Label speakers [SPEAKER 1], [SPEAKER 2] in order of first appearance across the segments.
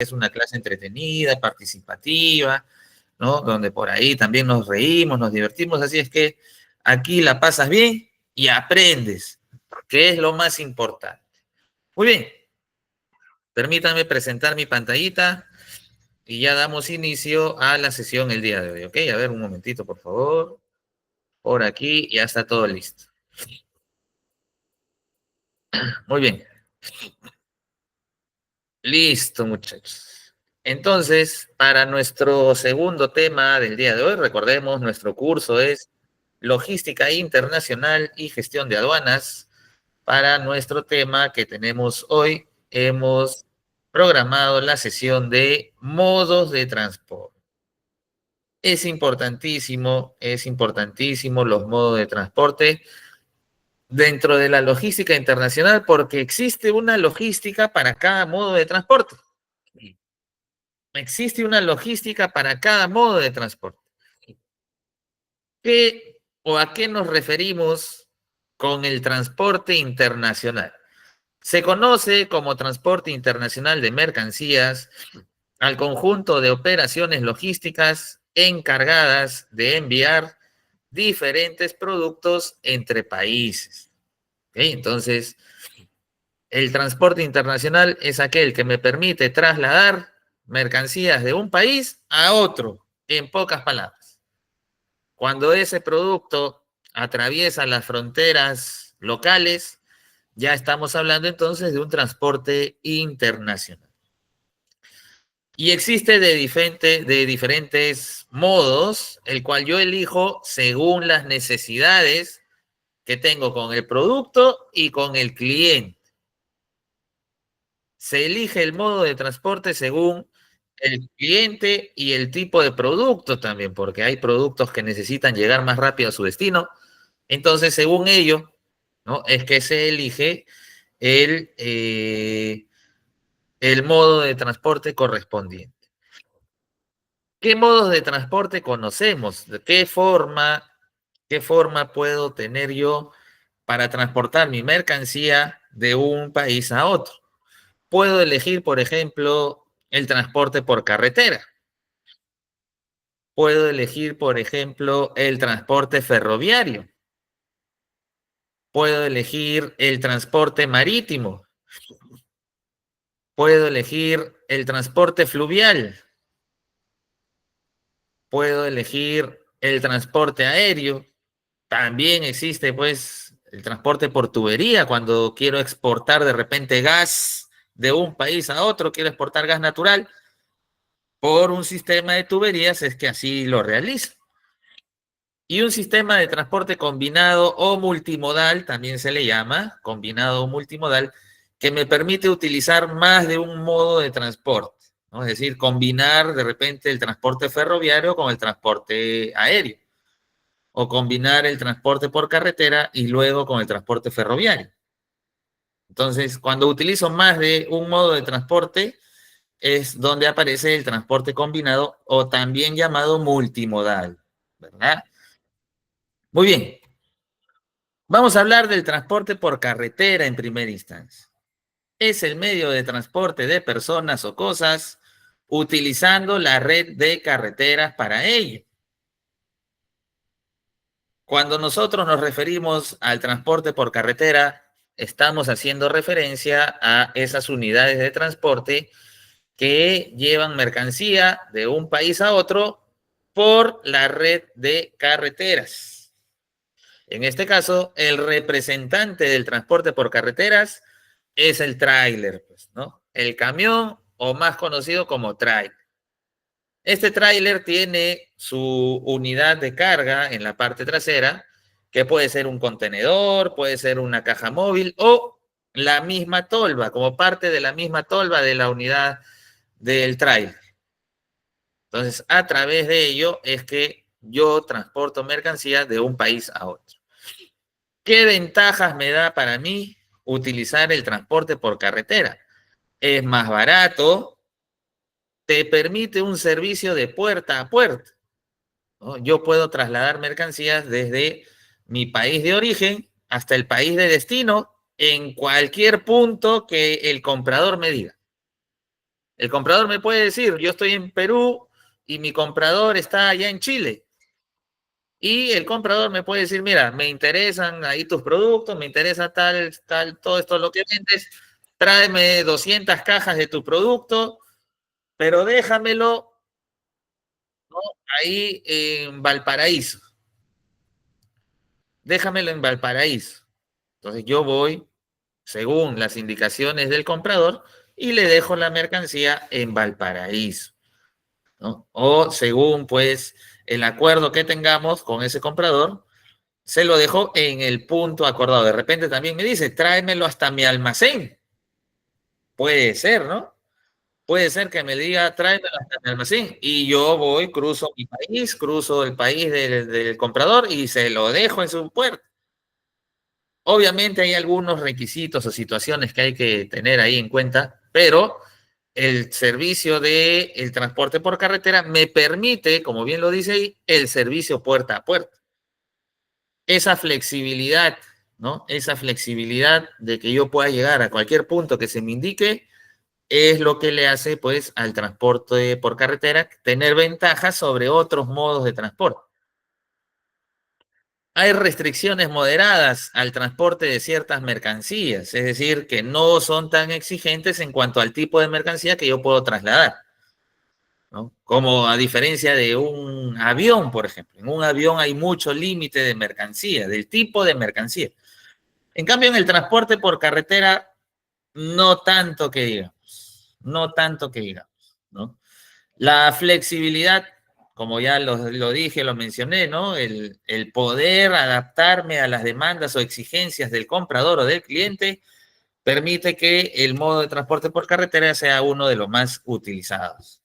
[SPEAKER 1] es una clase entretenida, participativa, ¿no? Donde por ahí también nos reímos, nos divertimos, así es que aquí la pasas bien y aprendes, que es lo más importante. Muy bien, permítanme presentar mi pantallita y ya damos inicio a la sesión el día de hoy, ¿ok? A ver, un momentito, por favor. Por aquí ya está todo listo. Muy bien. Listo, muchachos. Entonces, para nuestro segundo tema del día de hoy, recordemos, nuestro curso es Logística Internacional y Gestión de Aduanas. Para nuestro tema que tenemos hoy, hemos programado la sesión de modos de transporte. Es importantísimo los modos de transporte dentro de la logística internacional porque existe una logística para cada modo de transporte. Existe una logística para cada modo de transporte. ¿Qué o a qué nos referimos con el transporte internacional? Se conoce como transporte internacional de mercancías al conjunto de operaciones logísticas encargadas de enviar diferentes productos entre países. ¿Okay? Entonces, el transporte internacional es aquel que me permite trasladar mercancías de un país a otro, en pocas palabras. Cuando ese producto atraviesa las fronteras locales, ya estamos hablando entonces de un transporte internacional. Y existe de diferentes modos, el cual yo elijo según las necesidades que tengo con el producto y con el cliente. Se elige el modo de transporte según el cliente y el tipo de producto también, porque hay productos que necesitan llegar más rápido a su destino. Entonces, según ello, ¿no? Es que se elige el, eh, el modo de transporte correspondiente. ¿Qué modos de transporte conocemos? ¿De qué forma puedo tener yo para transportar mi mercancía de un país a otro? Puedo elegir, por ejemplo, el transporte por carretera. Puedo elegir, por ejemplo, el transporte ferroviario. Puedo elegir el transporte marítimo. Puedo elegir el transporte fluvial. Puedo elegir el transporte aéreo. También existe, pues, el transporte por tubería. Cuando quiero exportar de repente gas de un país a otro, quiero exportar gas natural por un sistema de tuberías, es que así lo realizo. Y un sistema de transporte combinado o multimodal, también se le llama, combinado o multimodal, que me permite utilizar más de un modo de transporte, ¿no? Es decir, combinar de repente el transporte ferroviario con el transporte aéreo, o combinar el transporte por carretera y luego con el transporte ferroviario. Entonces, cuando utilizo más de un modo de transporte, es donde aparece el transporte combinado o también llamado multimodal, ¿verdad? Muy bien. Vamos a hablar del transporte por carretera en primera instancia. Es el medio de transporte de personas o cosas utilizando la red de carreteras para ello. Cuando nosotros nos referimos al transporte por carretera, estamos haciendo referencia a esas unidades de transporte que llevan mercancía de un país a otro por la red de carreteras. En este caso, el representante del transporte por carreteras es el tráiler, pues, ¿no? El camión, o más conocido como tráiler. Este tráiler tiene su unidad de carga en la parte trasera, que puede ser un contenedor, puede ser una caja móvil o la misma tolva, como parte de la misma tolva de la unidad del tráiler. Entonces, a través de ello es que yo transporto mercancías de un país a otro. ¿Qué ventajas me da para mí utilizar el transporte por carretera? Es más barato, te permite un servicio de puerta a puerta, ¿no? Yo puedo trasladar mercancías desde mi país de origen hasta el país de destino en cualquier punto que el comprador me diga. El comprador me puede decir, yo estoy en Perú y mi comprador está allá en Chile. Y el comprador me puede decir, mira, me interesan ahí tus productos, me interesa todo esto lo que vendes, tráeme 200 cajas de tu producto, pero déjamelo, ¿no? Ahí en Valparaíso. Déjamelo en Valparaíso. Entonces yo voy, según las indicaciones del comprador, y le dejo la mercancía en Valparaíso, ¿no? O según, pues, el acuerdo que tengamos con ese comprador, se lo dejo en el punto acordado. De repente también me dice, tráemelo hasta mi almacén. Puede ser, ¿no? Puede ser que me diga, tráemelo hasta mi almacén. Y yo voy, cruzo mi país, cruzo el país del comprador y se lo dejo en su puerta. Obviamente hay algunos requisitos o situaciones que hay que tener ahí en cuenta, pero el servicio de el transporte por carretera me permite, como bien lo dice ahí, el servicio puerta a puerta. Esa flexibilidad, ¿no? Esa flexibilidad de que yo pueda llegar a cualquier punto que se me indique es lo que le hace, pues, al transporte por carretera tener ventajas sobre otros modos de transporte. Hay restricciones moderadas al transporte de ciertas mercancías, es decir, que no son tan exigentes en cuanto al tipo de mercancía que yo puedo trasladar, ¿no? Como a diferencia de un avión, por ejemplo. En un avión hay mucho límite de mercancía, del tipo de mercancía. En cambio, en el transporte por carretera, no tanto que digamos, no tanto que digamos, ¿no? La flexibilidad, como ya lo dije, lo mencioné, ¿no? El poder adaptarme a las demandas o exigencias del comprador o del cliente permite que el modo de transporte por carretera sea uno de los más utilizados.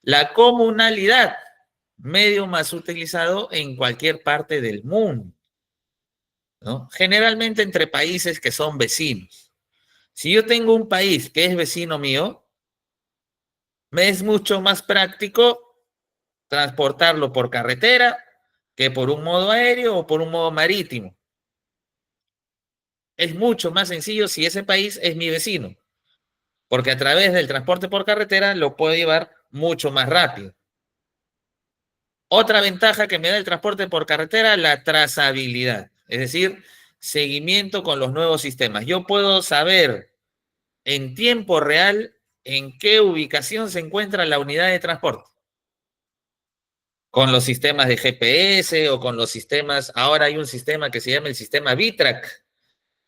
[SPEAKER 1] La comunalidad, medio más utilizado en cualquier parte del mundo, ¿no? Generalmente entre países que son vecinos. Si yo tengo un país que es vecino mío, me es mucho más práctico transportarlo por carretera que por un modo aéreo o por un modo marítimo. Es mucho más sencillo si ese país es mi vecino, porque a través del transporte por carretera lo puedo llevar mucho más rápido. Otra ventaja que me da el transporte por carretera, la trazabilidad, es decir, seguimiento con los nuevos sistemas. Yo puedo saber en tiempo real en qué ubicación se encuentra la unidad de transporte. Con los sistemas de GPS o con los sistemas, ahora hay un sistema que se llama el sistema VITRAC.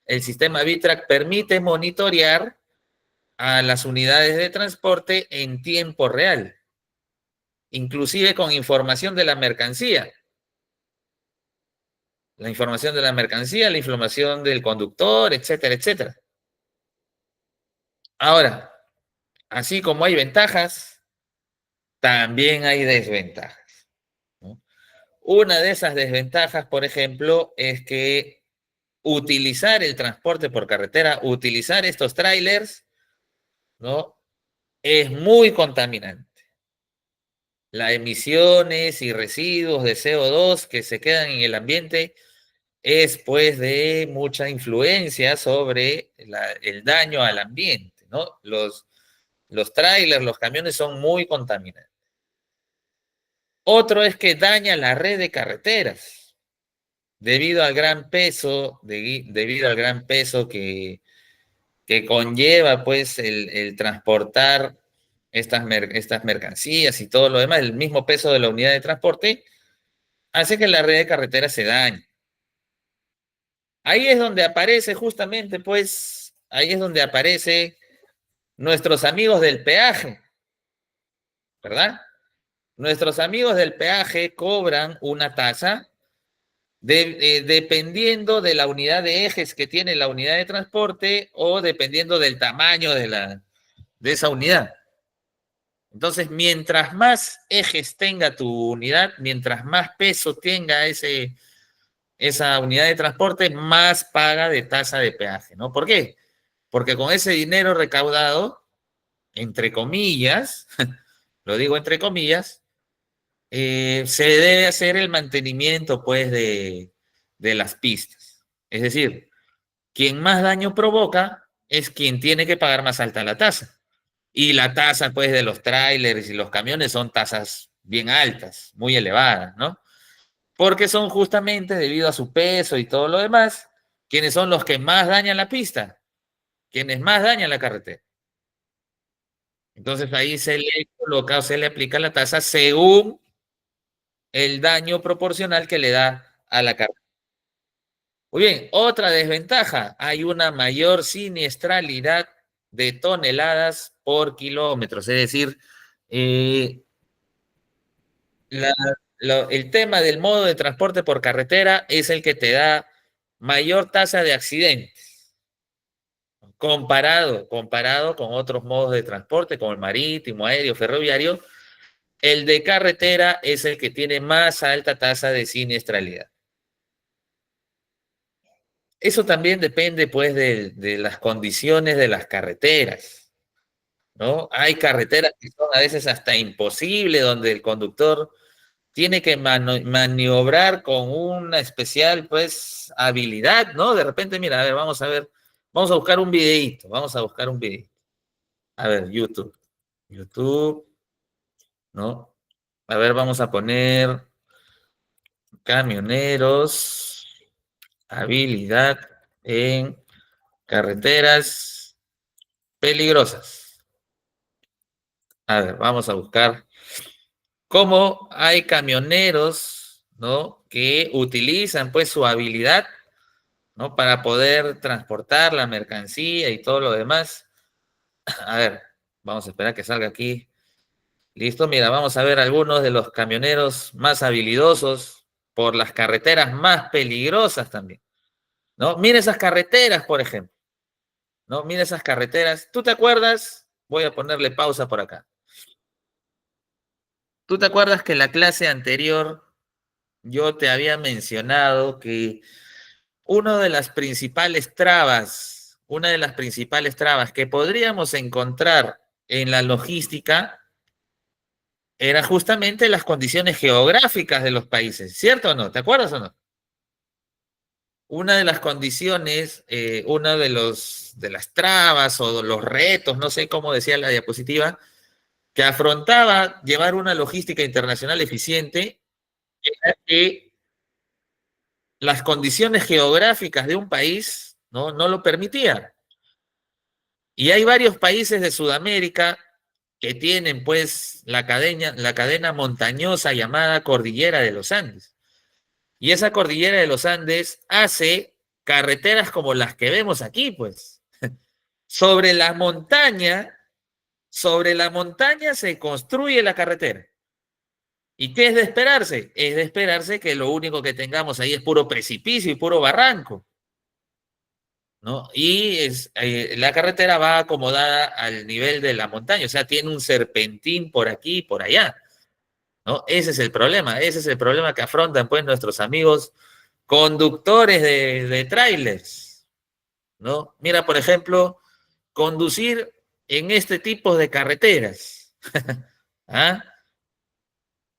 [SPEAKER 1] El sistema VITRAC permite monitorear a las unidades de transporte en tiempo real, inclusive con información de la mercancía. La información de la mercancía, la información del conductor, etcétera, etcétera. Ahora, así como hay ventajas, también hay desventajas, ¿no? Una de esas desventajas, por ejemplo, es que utilizar el transporte por carretera, utilizar estos trailers, ¿no? Es muy contaminante. Las emisiones y residuos de CO2 que se quedan en el ambiente es pues de mucha influencia sobre el daño al ambiente, ¿no? Los trailers, los camiones son muy contaminantes. Otro es que daña la red de carreteras debido al gran peso, debido al gran peso que conlleva pues el transportar estas mercancías y todo lo demás, el mismo peso de la unidad de transporte, hace que la red de carretera se dañe. Ahí es donde aparece justamente, pues, ahí es donde aparece nuestros amigos del peaje, ¿verdad? Nuestros amigos del peaje cobran una tasa dependiendo de la unidad de ejes que tiene la unidad de transporte o dependiendo del tamaño de esa unidad. Entonces, mientras más ejes tenga tu unidad, mientras más peso tenga esa unidad de transporte, más paga de tasa de peaje, ¿no? ¿Por qué? Porque con ese dinero recaudado, entre comillas, lo digo entre comillas, se debe hacer el mantenimiento, pues, de las pistas. Es decir, quien más daño provoca es quien tiene que pagar más alta la tasa. Y la tasa, pues, de los trailers y los camiones son tasas bien altas, muy elevadas, ¿no? Porque son justamente debido a su peso y todo lo demás, quienes son los que más dañan la pista, quienes más dañan la carretera. Entonces ahí se le coloca o se le aplica la tasa según el daño proporcional que le da a la carretera. Muy bien, otra desventaja, hay una mayor siniestralidad de toneladas por kilómetros, es decir, eh, la- el tema del modo de transporte por carretera es el que te da mayor tasa de accidentes comparado con otros modos de transporte, como el marítimo, aéreo, ferroviario. El de carretera es el que tiene más alta tasa de siniestralidad. Eso también depende, pues, de las condiciones de las carreteras, ¿no? Hay carreteras que son a veces hasta imposibles, donde el conductor tiene que maniobrar con una especial, pues, habilidad, ¿no? De repente, mira, a ver, vamos a buscar un videíto, vamos a buscar un videíto. A ver, YouTube, ¿no? A ver, vamos a poner camioneros, habilidad en carreteras peligrosas. A ver, vamos a buscar cómo hay camioneros, ¿no? Que utilizan, pues, su habilidad, ¿no? Para poder transportar la mercancía y todo lo demás. A ver, vamos a esperar que salga aquí. Listo, mira, vamos a ver algunos de los camioneros más habilidosos por las carreteras más peligrosas también, ¿no? Mira esas carreteras, por ejemplo, ¿no? Mira esas carreteras. ¿Tú te acuerdas? Voy a ponerle pausa por acá. ¿Tú te acuerdas que en la clase anterior yo te había mencionado que una de las principales trabas que podríamos encontrar en la logística era justamente las condiciones geográficas de los países, ¿cierto o no? ¿Te acuerdas o no? Una de las condiciones, una de las trabas o los retos, no sé cómo decía la diapositiva, que afrontaba llevar una logística internacional eficiente, era que las condiciones geográficas de un país no lo permitían. Y hay varios países de Sudamérica que tienen, pues, la cadena montañosa llamada Cordillera de los Andes. Y esa Cordillera de los Andes hace carreteras como las que vemos aquí, pues. Sobre la montaña, sobre la montaña se construye la carretera. ¿Y qué es de esperarse? Es de esperarse que lo único que tengamos ahí es puro precipicio y puro barranco, ¿no? Y la carretera va acomodada al nivel de la montaña, o sea, tiene un serpentín por aquí y por allá, ¿no? Ese es el problema que afrontan, pues, nuestros amigos conductores de trailers, ¿no? Mira, por ejemplo, conducir en este tipo de carreteras, ¿ah?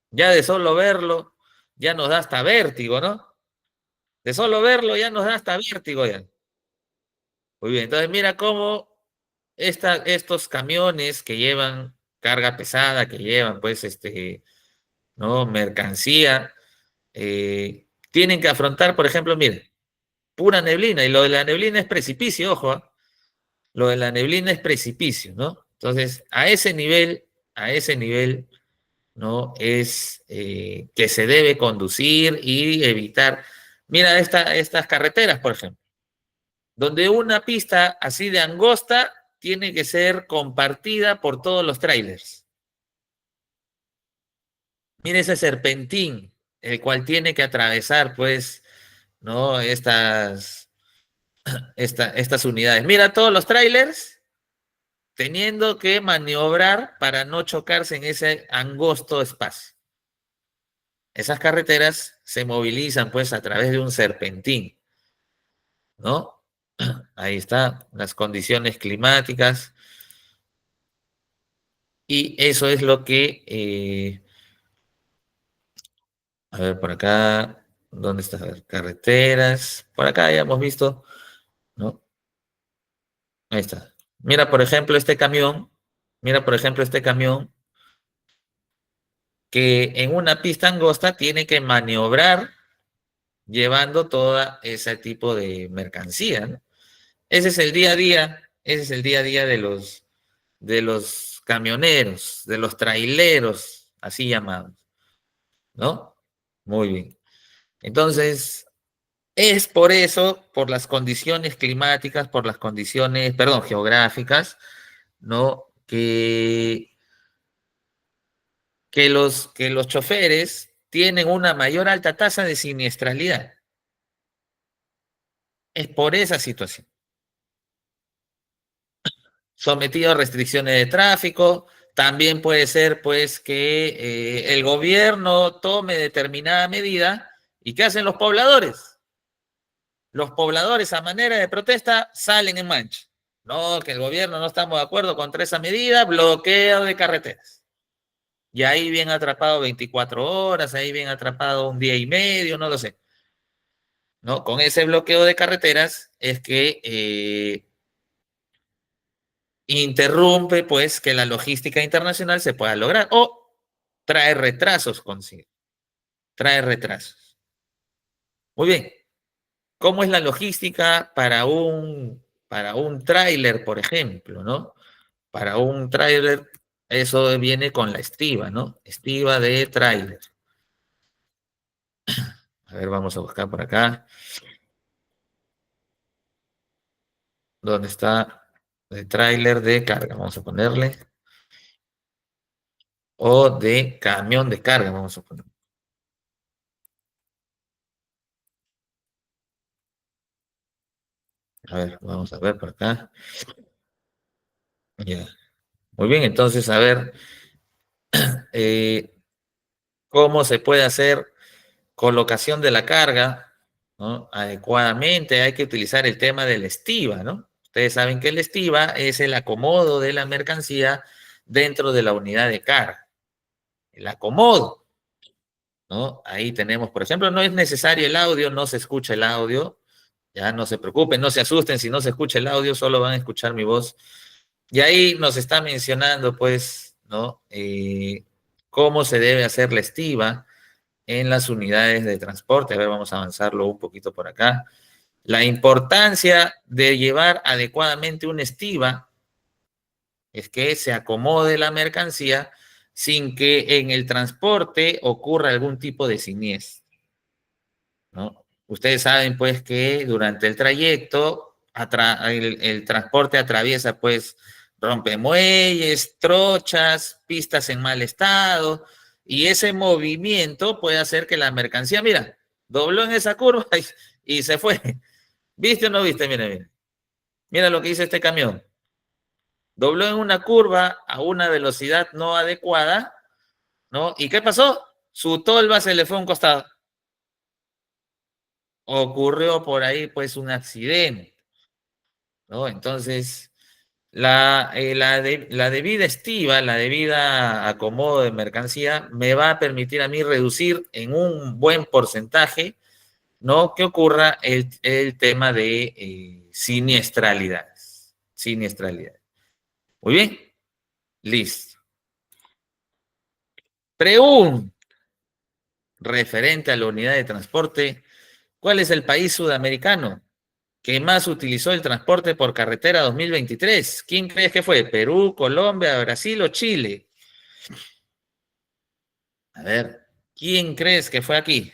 [SPEAKER 1] Ya de solo verlo, ya nos da hasta vértigo, ¿no? De solo verlo ya nos da hasta vértigo ya. Muy bien, entonces mira cómo estos camiones que llevan carga pesada, que llevan pues ¿no? Mercancía, tienen que afrontar, por ejemplo, mire, pura neblina, y lo de la neblina es precipicio, ojo, ¿ah? Lo de la neblina es precipicio, ¿no? Entonces, a ese nivel, ¿no? Es que se debe conducir y evitar. Mira estas carreteras, por ejemplo, donde una pista así de angosta tiene que ser compartida por todos los trailers. Mira ese serpentín, el cual tiene que atravesar, pues, ¿no? Estas unidades. Mira todos los trailers teniendo que maniobrar para no chocarse en ese angosto espacio. Esas carreteras se movilizan pues a través de un serpentín, ¿no? Ahí está, las condiciones climáticas y eso es lo que, a ver, por acá, ¿dónde están las carreteras? Por acá ya hemos visto, ¿no? Ahí está. Mira, por ejemplo, este camión. Mira, por ejemplo, este camión que en una pista angosta tiene que maniobrar llevando todo ese tipo de mercancía, ¿no? Ese es el día a día, ese es el día a día de los camioneros, de los traileros, así llamados, ¿no? Muy bien. Entonces, es por eso, por las condiciones climáticas, por las condiciones, perdón, geográficas, ¿no? Que los choferes tienen una mayor alta tasa de siniestralidad. Es por esa situación. Sometido a restricciones de tráfico, también puede ser pues que el gobierno tome determinada medida. ¿Y qué hacen los pobladores? Los pobladores a manera de protesta salen en mancha. No, que el gobierno no estamos de acuerdo contra esa medida, bloqueo de carreteras. Y ahí bien atrapado 24 horas, ahí bien atrapado un día y medio, no lo sé. ¿No? Con ese bloqueo de carreteras es que interrumpe pues que la logística internacional se pueda lograr o trae retrasos consigo, trae retrasos. Muy bien, ¿cómo es la logística para un tráiler, por ejemplo, ¿no? Para un tráiler, eso viene con la estiba, ¿no? Estiba de tráiler. A ver, vamos a buscar por acá. ¿Dónde está el tráiler de carga? Vamos a ponerle. O de camión de carga, vamos a poner. A ver, vamos a ver por acá. Ya. Muy bien, entonces, a ver, eh, cómo se puede hacer colocación de la carga, ¿no? Adecuadamente. Hay que utilizar el tema del estiva, ¿no? Ustedes saben que el estiva es el acomodo de la mercancía dentro de la unidad de carga. El acomodo, ¿no? Ahí tenemos, por ejemplo, no es necesario el audio, no se escucha el audio, ya no se preocupen, no se asusten si no se escucha el audio, solo van a escuchar mi voz. Y ahí nos está mencionando, pues, ¿no? Cómo se debe hacer la estiva en las unidades de transporte. A ver, vamos a avanzarlo un poquito por acá. La importancia de llevar adecuadamente una estiva es que se acomode la mercancía sin que en el transporte ocurra algún tipo de siniestro, ¿no? Ustedes saben pues que durante el trayecto el transporte atraviesa pues rompemuelles, trochas, pistas en mal estado y ese movimiento puede hacer que la mercancía, mira, dobló en esa curva y se fue. ¿Viste o no viste? Mira, mira. Mira lo que dice este camión. Dobló en una curva a una velocidad no adecuada, ¿no? ¿Y qué pasó? Su tolva se le fue a un costado. Ocurrió por ahí pues un accidente, ¿no? Entonces, la debida estiva, la debida acomodo de mercancía me va a permitir a mí reducir en un buen porcentaje, ¿no? Que ocurra el tema de siniestralidades. Siniestralidad. Muy bien, listo. Pregunta referente a la unidad de transporte. ¿Cuál es el país sudamericano que más utilizó el transporte por carretera 2023? ¿Quién crees que fue? ¿Perú, Colombia, Brasil o Chile? A ver, ¿quién crees que fue aquí?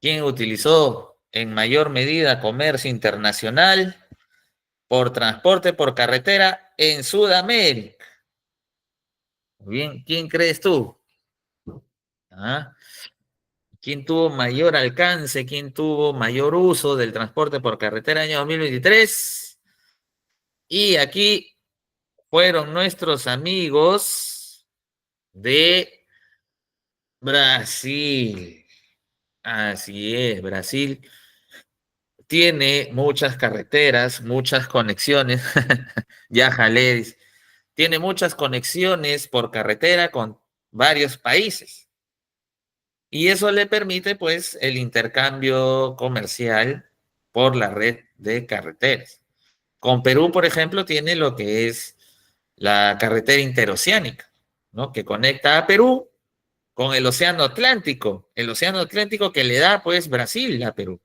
[SPEAKER 1] ¿Quién utilizó en mayor medida comercio internacional por transporte por carretera en Sudamérica? Muy bien, ¿quién crees tú? ¿Ah? ¿Quién tuvo mayor alcance? ¿Quién tuvo mayor uso del transporte por carretera año 2023? Y aquí fueron nuestros amigos de Brasil. Así es, Brasil tiene muchas carreteras, muchas conexiones. Ya jalé, dice. Tiene muchas conexiones por carretera con varios países. Y eso le permite, pues, el intercambio comercial por la red de carreteras. Con Perú, por ejemplo, tiene lo que es la carretera interoceánica, ¿no? Que conecta a Perú con el océano Atlántico que le da, pues, Brasil a Perú.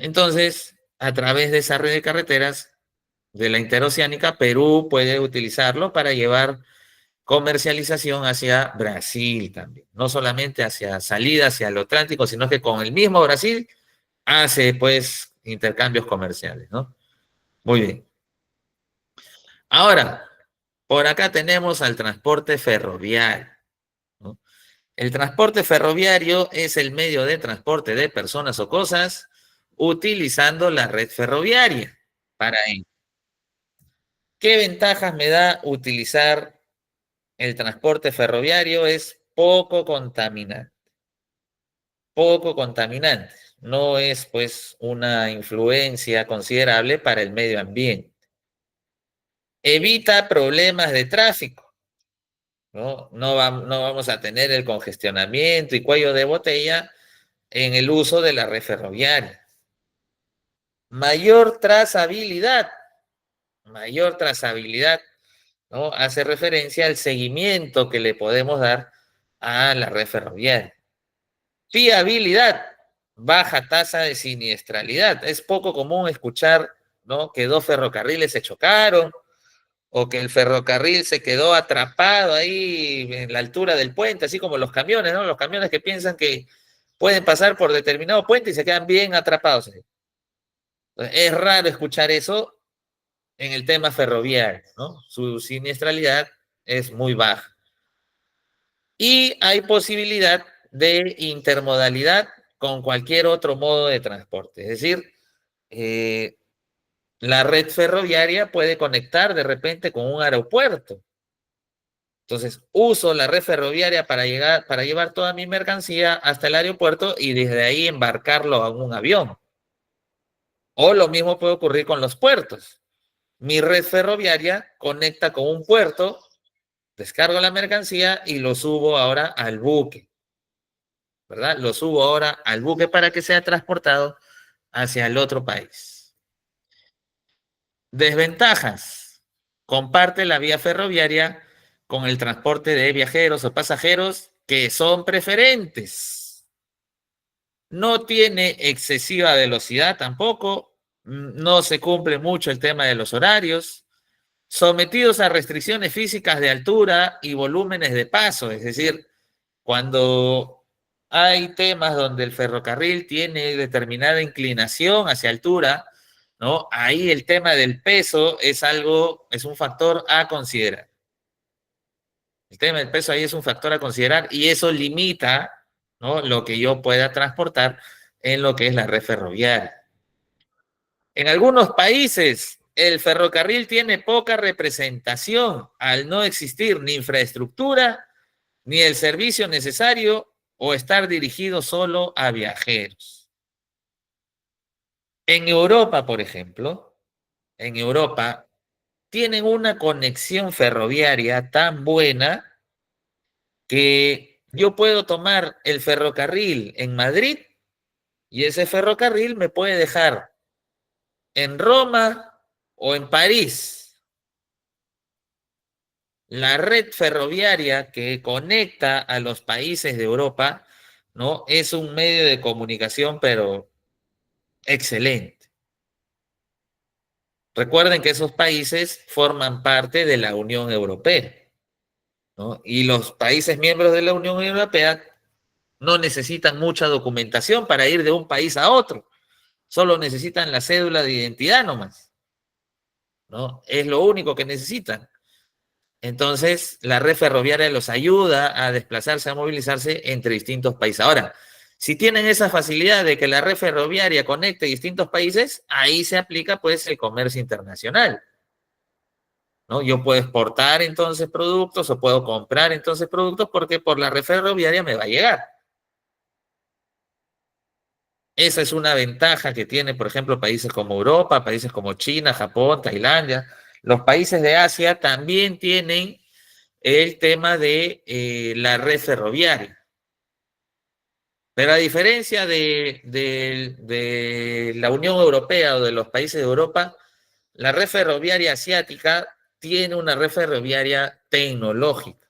[SPEAKER 1] Entonces, a través de esa red de carreteras de la interoceánica, Perú puede utilizarlo para llevar comercialización hacia Brasil también, no solamente hacia salida hacia el Atlántico, sino que con el mismo Brasil hace, pues, intercambios comerciales, ¿no? Muy bien. Ahora, por acá tenemos al transporte ferroviario, ¿no? El transporte ferroviario es el medio de transporte de personas o cosas utilizando la red ferroviaria. Para ello, ¿qué ventajas me da utilizar el transporte ferroviario? Es poco contaminante. No es, pues, una influencia considerable para el medio ambiente. Evita problemas de tráfico, ¿no? No vamos a tener el congestionamiento y cuello de botella en el uso de la red ferroviaria. Mayor trazabilidad, mayor trazabilidad, ¿no? Hace referencia al seguimiento que le podemos dar a la red ferroviaria. Fiabilidad, baja tasa de siniestralidad. Es poco común escuchar, ¿no?, que dos ferrocarriles se chocaron o que el ferrocarril se quedó atrapado ahí en la altura del puente, así como los camiones, ¿no? Los camiones que piensan que pueden pasar por determinado puente y se quedan bien atrapados. Es raro escuchar eso en el tema ferroviario, ¿no? Su siniestralidad es muy baja. Y hay posibilidad de intermodalidad con cualquier otro modo de transporte. Es decir, eh, la red ferroviaria puede conectar de repente con un aeropuerto. Entonces, uso la red ferroviaria para llevar toda mi mercancía hasta el aeropuerto y desde ahí embarcarlo a un avión. O lo mismo puede ocurrir con los puertos. Mi red ferroviaria conecta con un puerto, descargo la mercancía y lo subo ahora al buque, ¿verdad? Lo subo ahora al buque para que sea transportado hacia el otro país. Desventajas. Comparte la vía ferroviaria con el transporte de viajeros o pasajeros que son preferentes. No tiene excesiva velocidad tampoco. No se cumple mucho el tema de los horarios. Sometidos a restricciones físicas de altura y volúmenes de paso, es decir, cuando hay temas donde el ferrocarril tiene determinada inclinación hacia altura, ¿no? Ahí el tema del peso es un factor a considerar. El tema del peso ahí es un factor a considerar y eso limita, ¿no?, lo que yo pueda transportar en lo que es la red ferroviaria. En algunos países, el ferrocarril tiene poca representación al no existir ni infraestructura, ni el servicio necesario o estar dirigido solo a viajeros. En Europa, por ejemplo, en Europa tienen una conexión ferroviaria tan buena que yo puedo tomar el ferrocarril en Madrid y ese ferrocarril me puede dejar en Roma o en París. La red ferroviaria que conecta a los países de Europa, ¿no?, es un medio de comunicación, pero excelente. Recuerden que esos países forman parte de la Unión Europea, ¿no? Y los países miembros de la Unión Europea no necesitan mucha documentación para ir de un país a otro. Solo necesitan la cédula de identidad nomás, ¿no? Es lo único que necesitan. Entonces, la red ferroviaria los ayuda a desplazarse, a movilizarse entre distintos países. Ahora, si tienen esa facilidad de que la red ferroviaria conecte distintos países, ahí se aplica, pues, el comercio internacional, ¿no? Yo puedo exportar entonces productos o puedo comprar entonces productos porque por la red ferroviaria me va a llegar. Esa es una ventaja que tiene, por ejemplo, países como Europa, países como China, Japón, Tailandia. Los países de Asia también tienen el tema de la red ferroviaria. Pero a diferencia de la Unión Europea o de los países de Europa, la red ferroviaria asiática tiene una red ferroviaria tecnológica,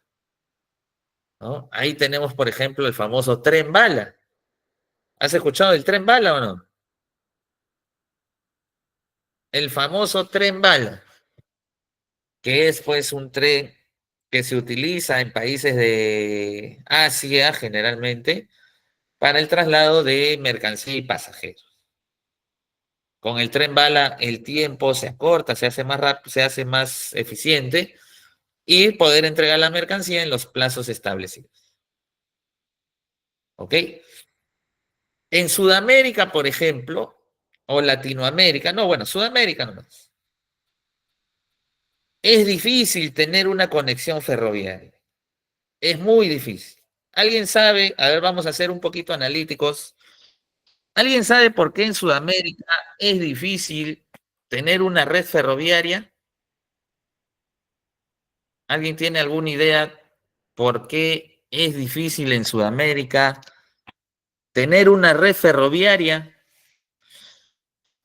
[SPEAKER 1] ¿no? Ahí tenemos, por ejemplo, el famoso tren bala. ¿Has escuchado del tren bala o no? El famoso tren bala, que es pues un tren que se utiliza en países de Asia generalmente para el traslado de mercancía y pasajeros. Con el tren bala el tiempo se acorta, se hace más rápido, se hace más eficiente y poder entregar la mercancía en los plazos establecidos. ¿Ok? En Sudamérica, por ejemplo, o Latinoamérica, no, bueno, Sudamérica nomás, es difícil tener una conexión ferroviaria. Es muy difícil. ¿Alguien sabe? A ver, vamos a ser un poquito analíticos. ¿Alguien sabe por qué en Sudamérica es difícil tener una red ferroviaria? ¿Alguien tiene alguna idea por qué es difícil en Sudamérica tener una red ferroviaria?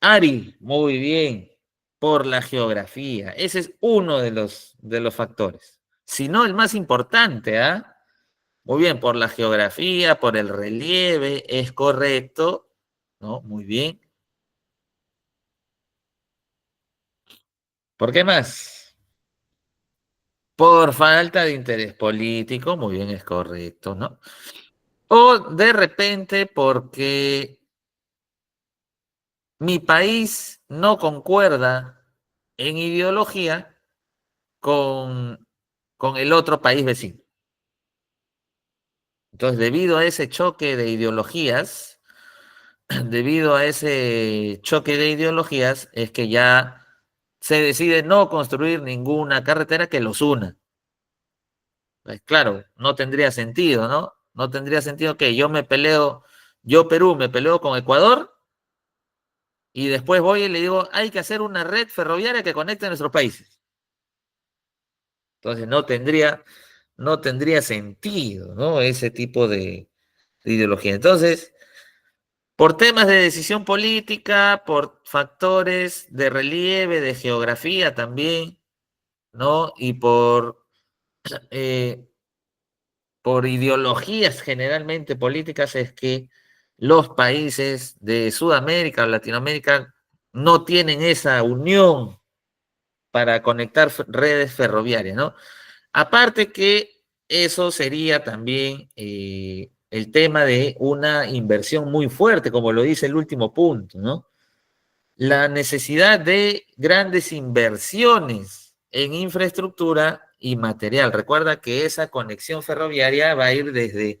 [SPEAKER 1] Ari, muy bien, por la geografía. Ese es uno de los factores. Si no, el más importante, ¿ah? Muy bien, por la geografía, por el relieve, es correcto, ¿no? Muy bien. ¿Por qué más? Por falta de interés político, muy bien, es correcto, ¿no? O de repente porque mi país no concuerda en ideología con, con el otro país vecino. Entonces, debido a ese choque de ideologías, debido a ese choque de ideologías, es que ya se decide no construir ninguna carretera que los una. Pues claro, no tendría sentido, ¿no? No tendría sentido que yo me peleo, yo Perú me peleo con Ecuador y después voy y le digo, hay que hacer una red ferroviaria que conecte nuestros países. Entonces no tendría sentido, ¿no? Ese tipo de ideología. Entonces, por temas de decisión política, por factores de relieve, de geografía también, ¿no? Y eh, por ideologías generalmente políticas es que los países de Sudamérica o Latinoamérica no tienen esa unión para conectar redes ferroviarias, ¿no? Aparte que eso sería también el tema de una inversión muy fuerte, como lo dice el último punto, ¿no? La necesidad de grandes inversiones en infraestructura y material. Recuerda que esa conexión ferroviaria va a ir desde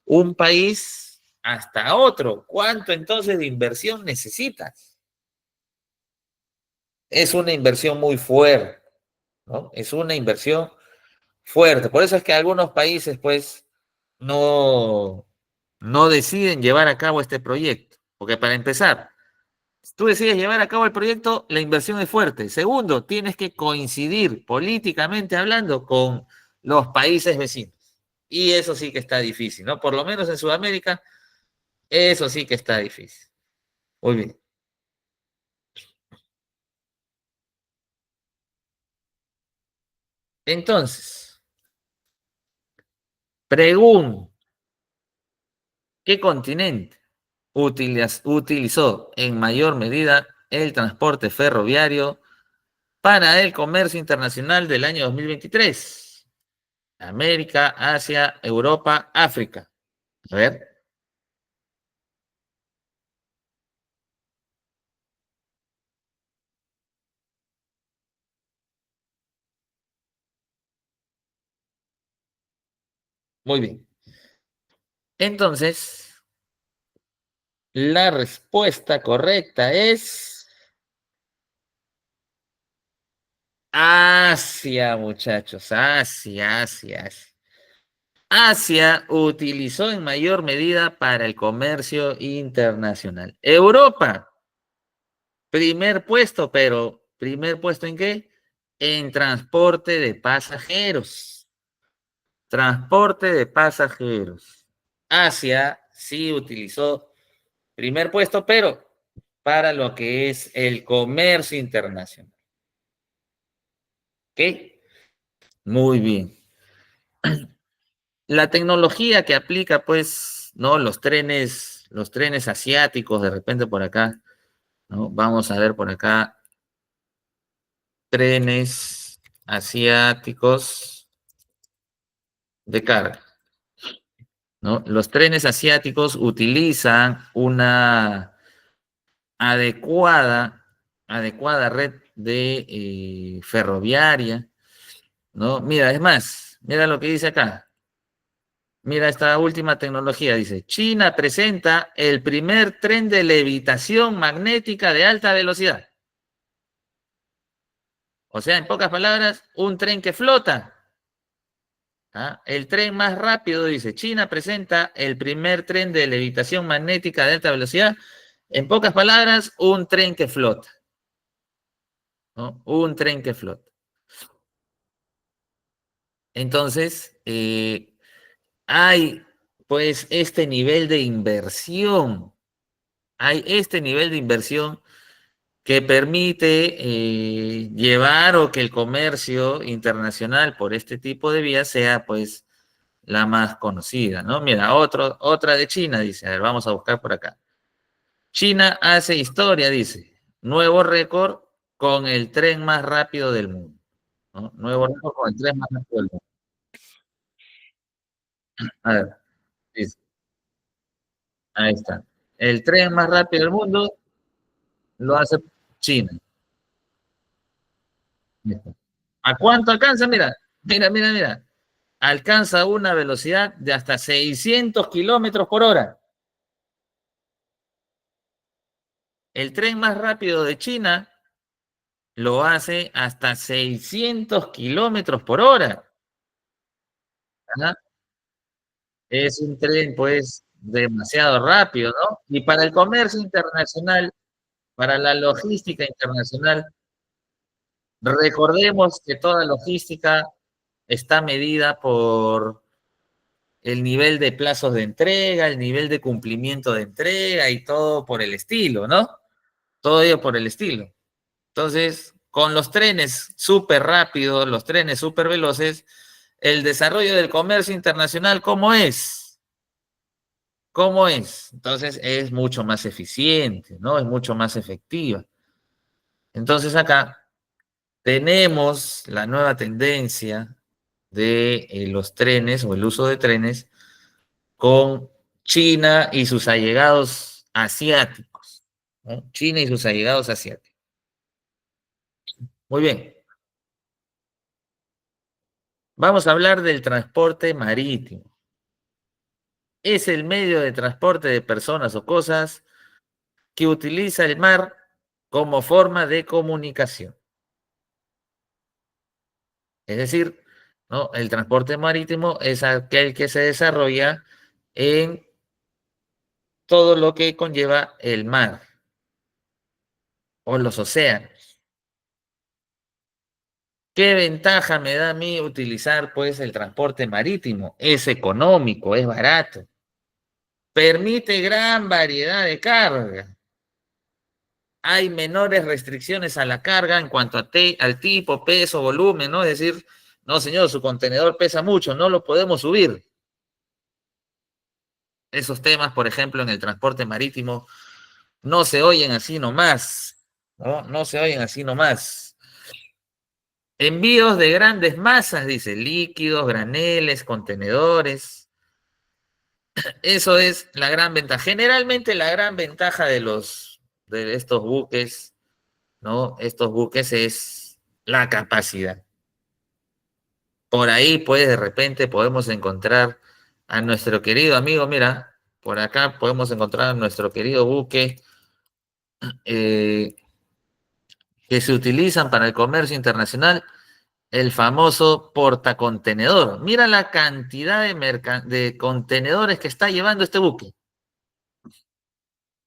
[SPEAKER 1] un país hasta otro. ¿Cuánto entonces de inversión necesitas? Es una inversión muy fuerte, ¿no? Es una inversión fuerte. Por eso es que algunos países, pues, no deciden llevar a cabo este proyecto. Porque para empezar, si tú decides llevar a cabo el proyecto, la inversión es fuerte. Segundo, tienes que coincidir políticamente hablando con los países vecinos. Y eso sí que está difícil, ¿no? Por lo menos en Sudamérica, eso sí que está difícil. Muy bien. Entonces, pregunto, ¿qué continente utilizó en mayor medida el transporte ferroviario para el comercio internacional del año 2023? América, Asia, Europa, África. A ver, muy bien. Entonces, la respuesta correcta es Asia, muchachos. Asia. Asia utilizó en mayor medida para el comercio internacional. Europa, primer puesto, pero ¿primer puesto en qué? En transporte de pasajeros. Transporte de pasajeros. Asia, sí utilizó primer puesto, pero para lo que es el comercio internacional. ¿Ok? Muy bien. La tecnología que aplica, pues, ¿no? Los trenes asiáticos, de repente por acá, ¿no? Vamos a ver por acá, trenes asiáticos de carga, ¿no? Los trenes asiáticos utilizan una adecuada, adecuada red de ferroviaria, ¿no? Mira, es más, mira lo que dice acá. Mira esta última tecnología, dice, China presenta el primer tren de levitación magnética de alta velocidad. O sea, en pocas palabras, un tren que flota. ¿Ah? El tren más rápido, dice, China presenta el primer tren de levitación magnética de alta velocidad. En pocas palabras, un tren que flota, ¿no? Un tren que flota. Entonces, hay pues este nivel de inversión, hay este nivel de inversión que permite llevar o que el comercio internacional por este tipo de vías sea pues la más conocida, ¿no? Mira, otra de China, dice, a ver, vamos a buscar por acá. China hace historia, dice, nuevo récord con el tren más rápido del mundo, ¿no? Nuevo récord con el tren más rápido del mundo. A ver, dice, ahí está. El tren más rápido del mundo lo hace China. ¿A cuánto alcanza? Mira, mira, mira, mira. Alcanza una velocidad de hasta 600 kilómetros por hora. El tren más rápido de China lo hace hasta 600 kilómetros por hora. ¿Ah? Es un tren, pues, demasiado rápido, ¿no? Y para el comercio internacional, para la logística internacional, recordemos que toda logística está medida por el nivel de plazos de entrega, el nivel de cumplimiento de entrega y todo por el estilo, ¿no? Todo ello por el estilo. Entonces, con los trenes súper rápidos, los trenes súper veloces, el desarrollo del comercio internacional, ¿cómo es? ¿Cómo es? Entonces, es mucho más eficiente, ¿no? Es mucho más efectiva. Entonces, acá tenemos la nueva tendencia de los trenes o el uso de trenes con China y sus allegados asiáticos, ¿no? China y sus allegados asiáticos. Muy bien. Vamos a hablar del transporte marítimo. Es el medio de transporte de personas o cosas que utiliza el mar como forma de comunicación. Es decir, ¿no? El transporte marítimo es aquel que se desarrolla en todo lo que conlleva el mar o los océanos. ¿Qué ventaja me da a mí utilizar pues el transporte marítimo? Es económico, es barato, permite gran variedad de carga. Hay menores restricciones a la carga en cuanto al tipo, peso, volumen, ¿no? Es decir, no, señor, su contenedor pesa mucho, no lo podemos subir. Esos temas, por ejemplo, en el transporte marítimo, no se oyen así nomás, ¿no? No se oyen así nomás. Envíos de grandes masas, dice, líquidos, graneles, contenedores. Eso es la gran ventaja. Generalmente la gran ventaja de estos buques, ¿no? Estos buques es la capacidad. Por ahí, pues, de repente podemos encontrar a nuestro querido amigo, mira, por acá podemos encontrar a nuestro querido buque eh, que se utilizan para el comercio internacional, el famoso portacontenedor. Mira la cantidad de contenedores que está llevando este buque.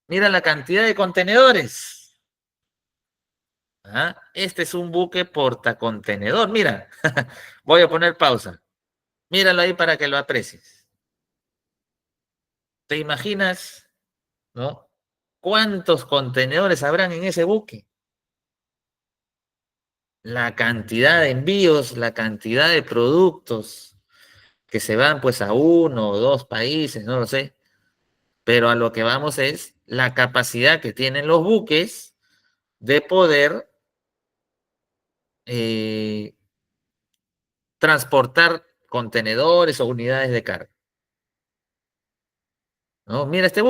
[SPEAKER 1] Mira la cantidad de contenedores. ¿Ah? Este es un buque portacontenedor. Mira, voy a poner pausa. Míralo ahí para que lo aprecies. ¿Te imaginas, no? ¿Cuántos contenedores habrán en ese buque? La cantidad de envíos, la cantidad de productos que se van pues a uno o dos países, no lo sé, pero a lo que vamos es la capacidad que tienen los buques de poder eh, transportar contenedores o unidades de carga, ¿no? Mira este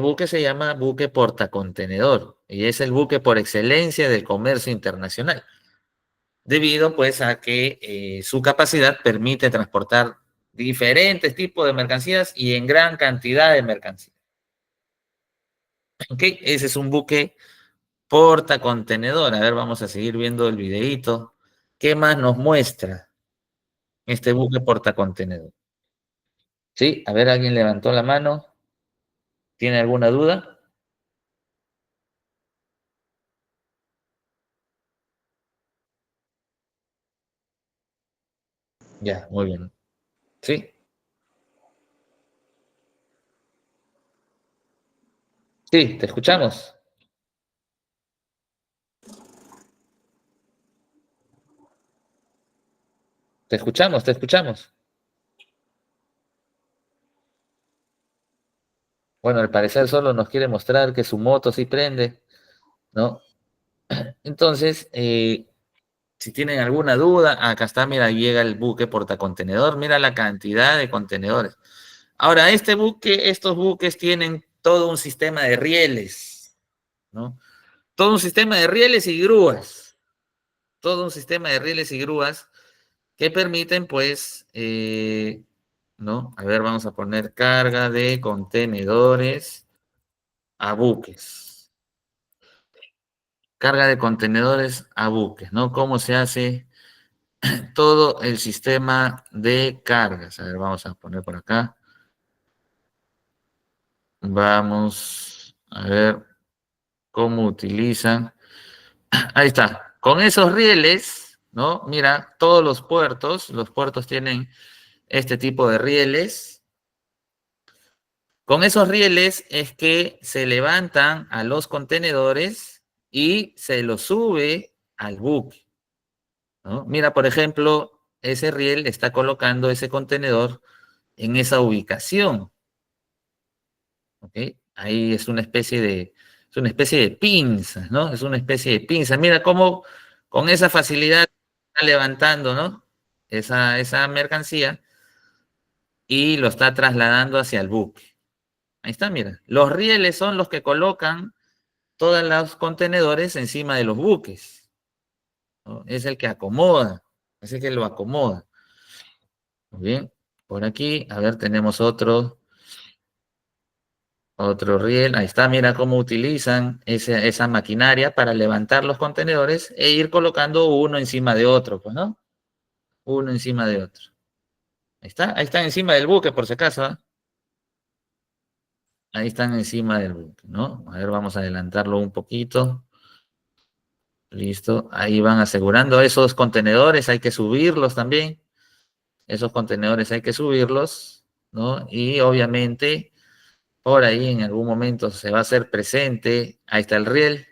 [SPEAKER 1] buque se llama buque portacontenedor y es el buque por excelencia del comercio internacional, debido pues a que su capacidad permite transportar diferentes tipos de mercancías y en gran cantidad de mercancías. ¿Ok? Ese es un buque portacontenedor. A ver, vamos a seguir viendo el videíto. ¿Qué más nos muestra este buque portacontenedor? Sí, a ver, alguien levantó la mano. ¿Tiene alguna duda? Ya, muy bien. Sí, sí, te escuchamos. Te escuchamos, te escuchamos. Bueno, al parecer solo nos quiere mostrar que su moto sí prende, ¿no? Entonces, si tienen alguna duda, acá está, mira, llega el buque portacontenedor, mira la cantidad de contenedores. Ahora, estos buques tienen todo un sistema de rieles, ¿no? Todo un sistema de rieles y grúas, todo un sistema de rieles y grúas que permiten, pues, ¿no? A ver, vamos a poner carga de contenedores a buques. Carga de contenedores a buques, ¿no? ¿Cómo se hace todo el sistema de cargas? A ver, vamos a poner por acá. Vamos a ver cómo utilizan. Ahí está. Con esos rieles, ¿no? Mira, todos los puertos tienen este tipo de rieles. Con esos rieles es que se levantan a los contenedores y se los sube al buque, ¿no? Mira, por ejemplo, ese riel está colocando ese contenedor en esa ubicación, ¿ok? Ahí es una especie de pinza, ¿no? Es una especie de pinza. Mira cómo con esa facilidad está levantando, ¿no? Esa mercancía y lo está trasladando hacia el buque. Ahí está, mira. Los rieles son los que colocan todos los contenedores encima de los buques, ¿no? Es el que acomoda, es el que lo acomoda. Muy bien. Por aquí, a ver, tenemos otro riel. Ahí está, mira cómo utilizan esa maquinaria para levantar los contenedores e ir colocando uno encima de otro, pues, ¿no? Uno encima de otro. Ahí está encima del buque, por si acaso, ¿eh? Ahí están encima del buque, ¿no? A ver, vamos a adelantarlo un poquito. Listo. Ahí van asegurando esos contenedores, hay que subirlos también. Esos contenedores hay que subirlos, ¿no? Y obviamente por ahí en algún momento se va a hacer presente. Ahí está el riel.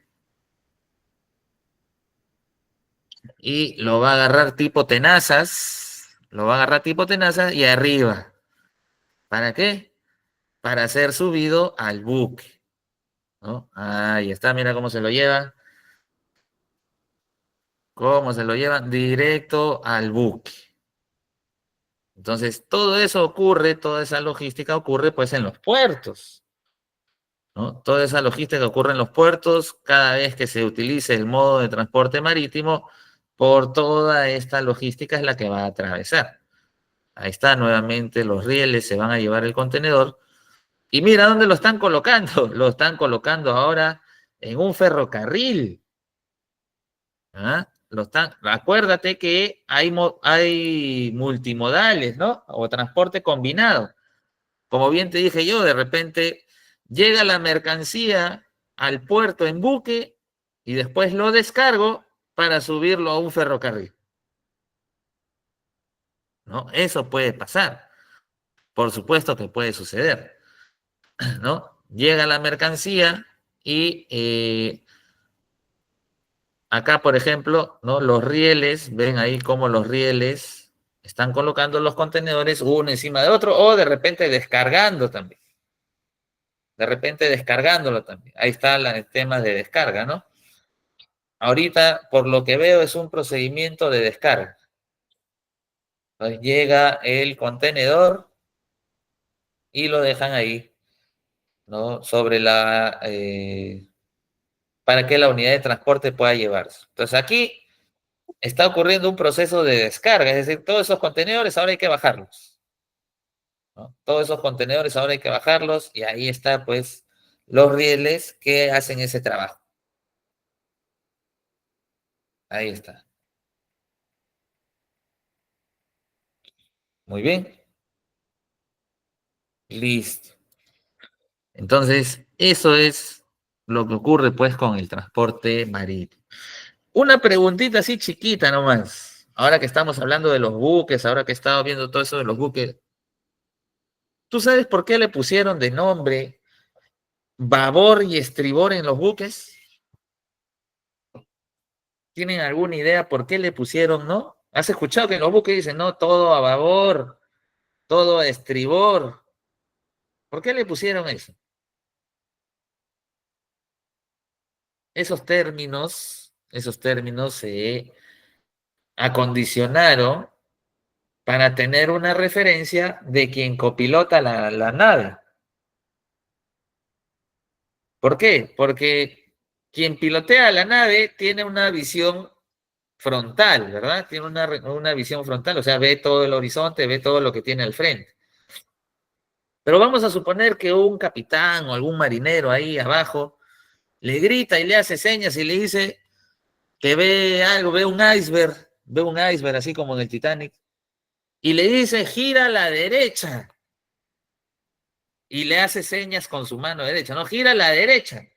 [SPEAKER 1] Y lo va a agarrar tipo tenazas. Lo va a agarrar tipo tenazas y arriba. ¿Para qué? Para ser subido al buque, ¿no? Ahí está, mira cómo se lo lleva. Cómo se lo llevan directo al buque. Entonces, todo eso ocurre, toda esa logística ocurre pues en los puertos, ¿no? Toda esa logística ocurre en los puertos cada vez que se utilice el modo de transporte marítimo, por toda esta logística es la que va a atravesar. Ahí está nuevamente los rieles, se van a llevar el contenedor. Y mira dónde lo están colocando. Lo están colocando ahora en un ferrocarril. ¿Ah? Acuérdate que hay multimodales, ¿no? O transporte combinado. Como bien te dije yo, de repente llega la mercancía al puerto en buque y después lo descargo para subirlo a un ferrocarril, ¿no? Eso puede pasar. Por supuesto que puede suceder. ¿no? Llega la mercancía y acá, por ejemplo, ¿no? Los rieles, ven ahí cómo los rieles están colocando los contenedores uno encima de otro o de repente descargando también. De repente descargándolo también. Ahí está el tema de descarga, ¿no? Ahorita, por lo que veo, es un procedimiento de descarga. Entonces llega el contenedor y lo dejan ahí, ¿no? Sobre para que la unidad de transporte pueda llevarse. Entonces aquí está ocurriendo un proceso de descarga, es decir, todos esos contenedores ahora hay que bajarlos, ¿no? Todos esos contenedores ahora hay que bajarlos y ahí está, pues, los rieles que hacen ese trabajo. Ahí está. Muy bien. Listo. Entonces, eso es lo que ocurre, pues, con el transporte marítimo. Una preguntita así chiquita nomás. Ahora que estamos hablando de los buques, ahora que he estado viendo todo eso de los buques, ¿tú sabes por qué le pusieron de nombre babor y estribor en los buques? ¿Tienen alguna idea por qué le pusieron, no? ¿Has escuchado que en los buques dicen, no, todo a babor, todo a estribor? ¿Por qué le pusieron eso? Esos términos se acondicionaron para tener una referencia de quien copilota la nave. ¿Por qué? Porque quien pilotea la nave tiene una visión frontal, ¿verdad? Tiene una visión frontal, o sea, ve todo el horizonte, ve todo lo que tiene al frente. Pero vamos a suponer que un capitán o algún marinero ahí abajo le grita y le hace señas y le dice que ve algo, ve un iceberg así como en el Titanic, y le dice gira a la derecha y le hace señas con su mano derecha, no, gira a la derecha.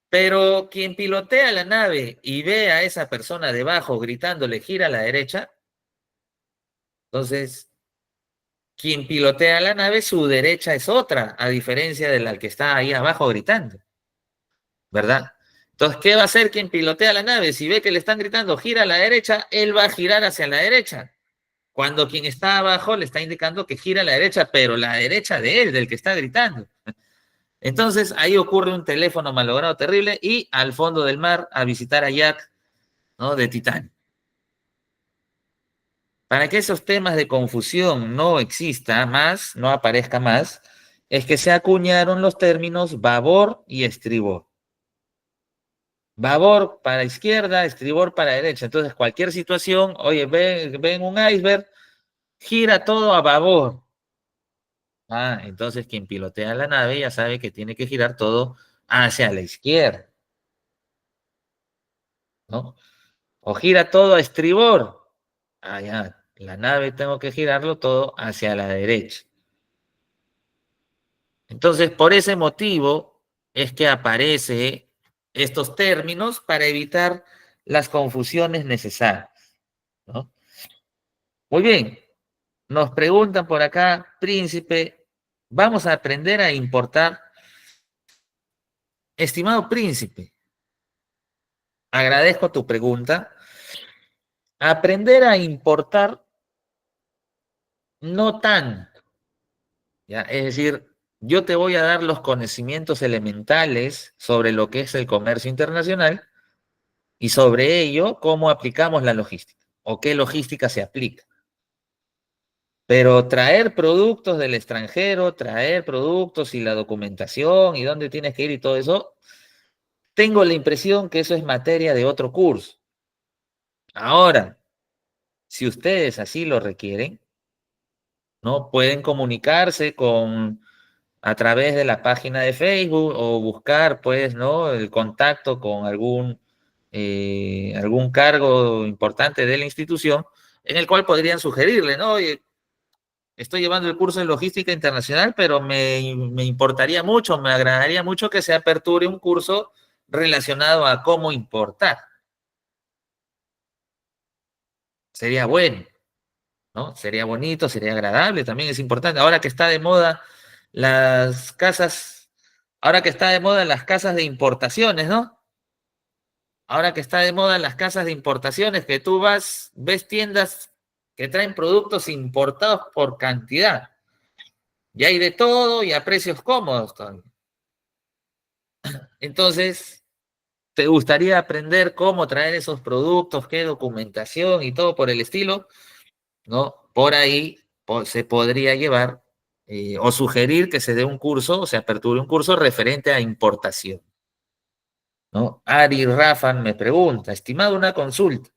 [SPEAKER 1] Pero quien pilotea la nave y ve a esa persona debajo gritándole gira a la derecha, entonces quien pilotea la nave, su derecha es otra, a diferencia de la que está ahí abajo gritando, ¿verdad? Entonces, ¿qué va a hacer quien pilotea la nave? Si ve que le están gritando gira a la derecha, él va a girar hacia la derecha. Cuando quien está abajo le está indicando que gira a la derecha, pero la derecha de él, del que está gritando. Entonces ahí ocurre un teléfono malogrado terrible y al fondo del mar a visitar a Jack, ¿no? De Titanic. Para que esos temas de confusión no exista más, no aparezca más, es que se acuñaron los términos babor y estribor. Babor para izquierda, estribor para derecha. Entonces, cualquier situación, oye, ven un iceberg, gira todo a babor. Ah, entonces quien pilotea la nave ya sabe que tiene que girar todo hacia la izquierda, ¿no? O gira todo a estribor. Ah, ya, la nave tengo que girarlo todo hacia la derecha. Entonces, por ese motivo es que aparece estos términos para evitar las confusiones necesarias, ¿no? Muy bien, nos preguntan por acá, príncipe, vamos a aprender a importar. Estimado príncipe, agradezco tu pregunta. Aprender a importar no tanto, ¿ya? Es decir, yo te voy a dar los conocimientos elementales sobre lo que es el comercio internacional y sobre ello cómo aplicamos la logística o qué logística se aplica. Pero traer productos del extranjero, traer productos y la documentación y dónde tienes que ir y todo eso, tengo la impresión que eso es materia de otro curso. Ahora, si ustedes así lo requieren, ¿no? Pueden comunicarse a través de la página de Facebook o buscar, pues, ¿no? El contacto con algún cargo importante de la institución en el cual podrían sugerirle, ¿no? Oye, estoy llevando el curso de logística internacional, pero me importaría mucho, me agradaría mucho que se aperture un curso relacionado a cómo importar. Sería bueno, ¿no? Sería bonito, sería agradable, también es importante. Ahora que está de moda las casas, ahora que está de moda las casas de importaciones, ¿no? Ahora que está de moda las casas de importaciones, que tú vas, ves tiendas que traen productos importados por cantidad. Y hay de todo y a precios cómodos también. Entonces, ¿te gustaría aprender cómo traer esos productos, qué documentación y todo por el estilo? ¿No? Por ahí se podría llevar o sugerir que se dé un curso, o se aperture un curso referente a importación, ¿no? Ari Rafan me pregunta, estimado, una consulta.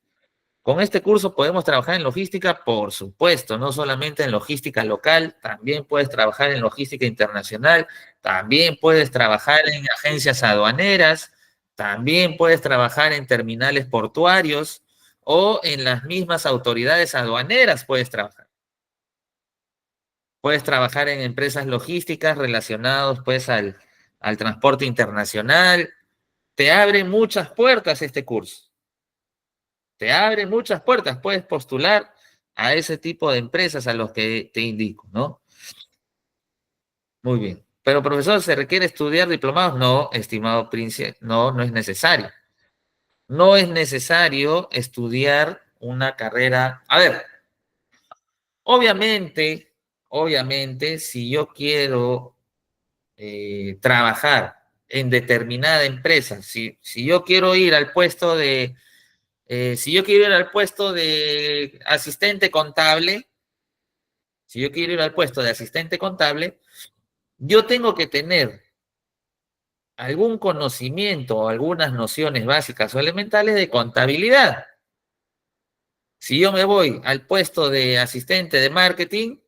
[SPEAKER 1] ¿Con este curso podemos trabajar en logística? Por supuesto, no solamente en logística local, también puedes trabajar en logística internacional, también puedes trabajar en agencias aduaneras, también puedes trabajar en terminales portuarios o en las mismas autoridades aduaneras puedes trabajar. Puedes trabajar en empresas logísticas relacionadas pues al transporte internacional. Te abre muchas puertas este curso. Te abre muchas puertas. Puedes postular a ese tipo de empresas a los que te indico, ¿no? Muy bien. Pero, profesor, ¿se requiere estudiar diplomados? No, estimado Prince, no, no es necesario. No es necesario estudiar una carrera. A ver, obviamente, si yo quiero trabajar en determinada empresa, si yo quiero ir al puesto de, si yo quiero ir al puesto de asistente contable, si yo quiero ir al puesto de asistente contable, yo tengo que tener algún conocimiento o algunas nociones básicas o elementales de contabilidad. Si yo me voy al puesto de asistente de marketing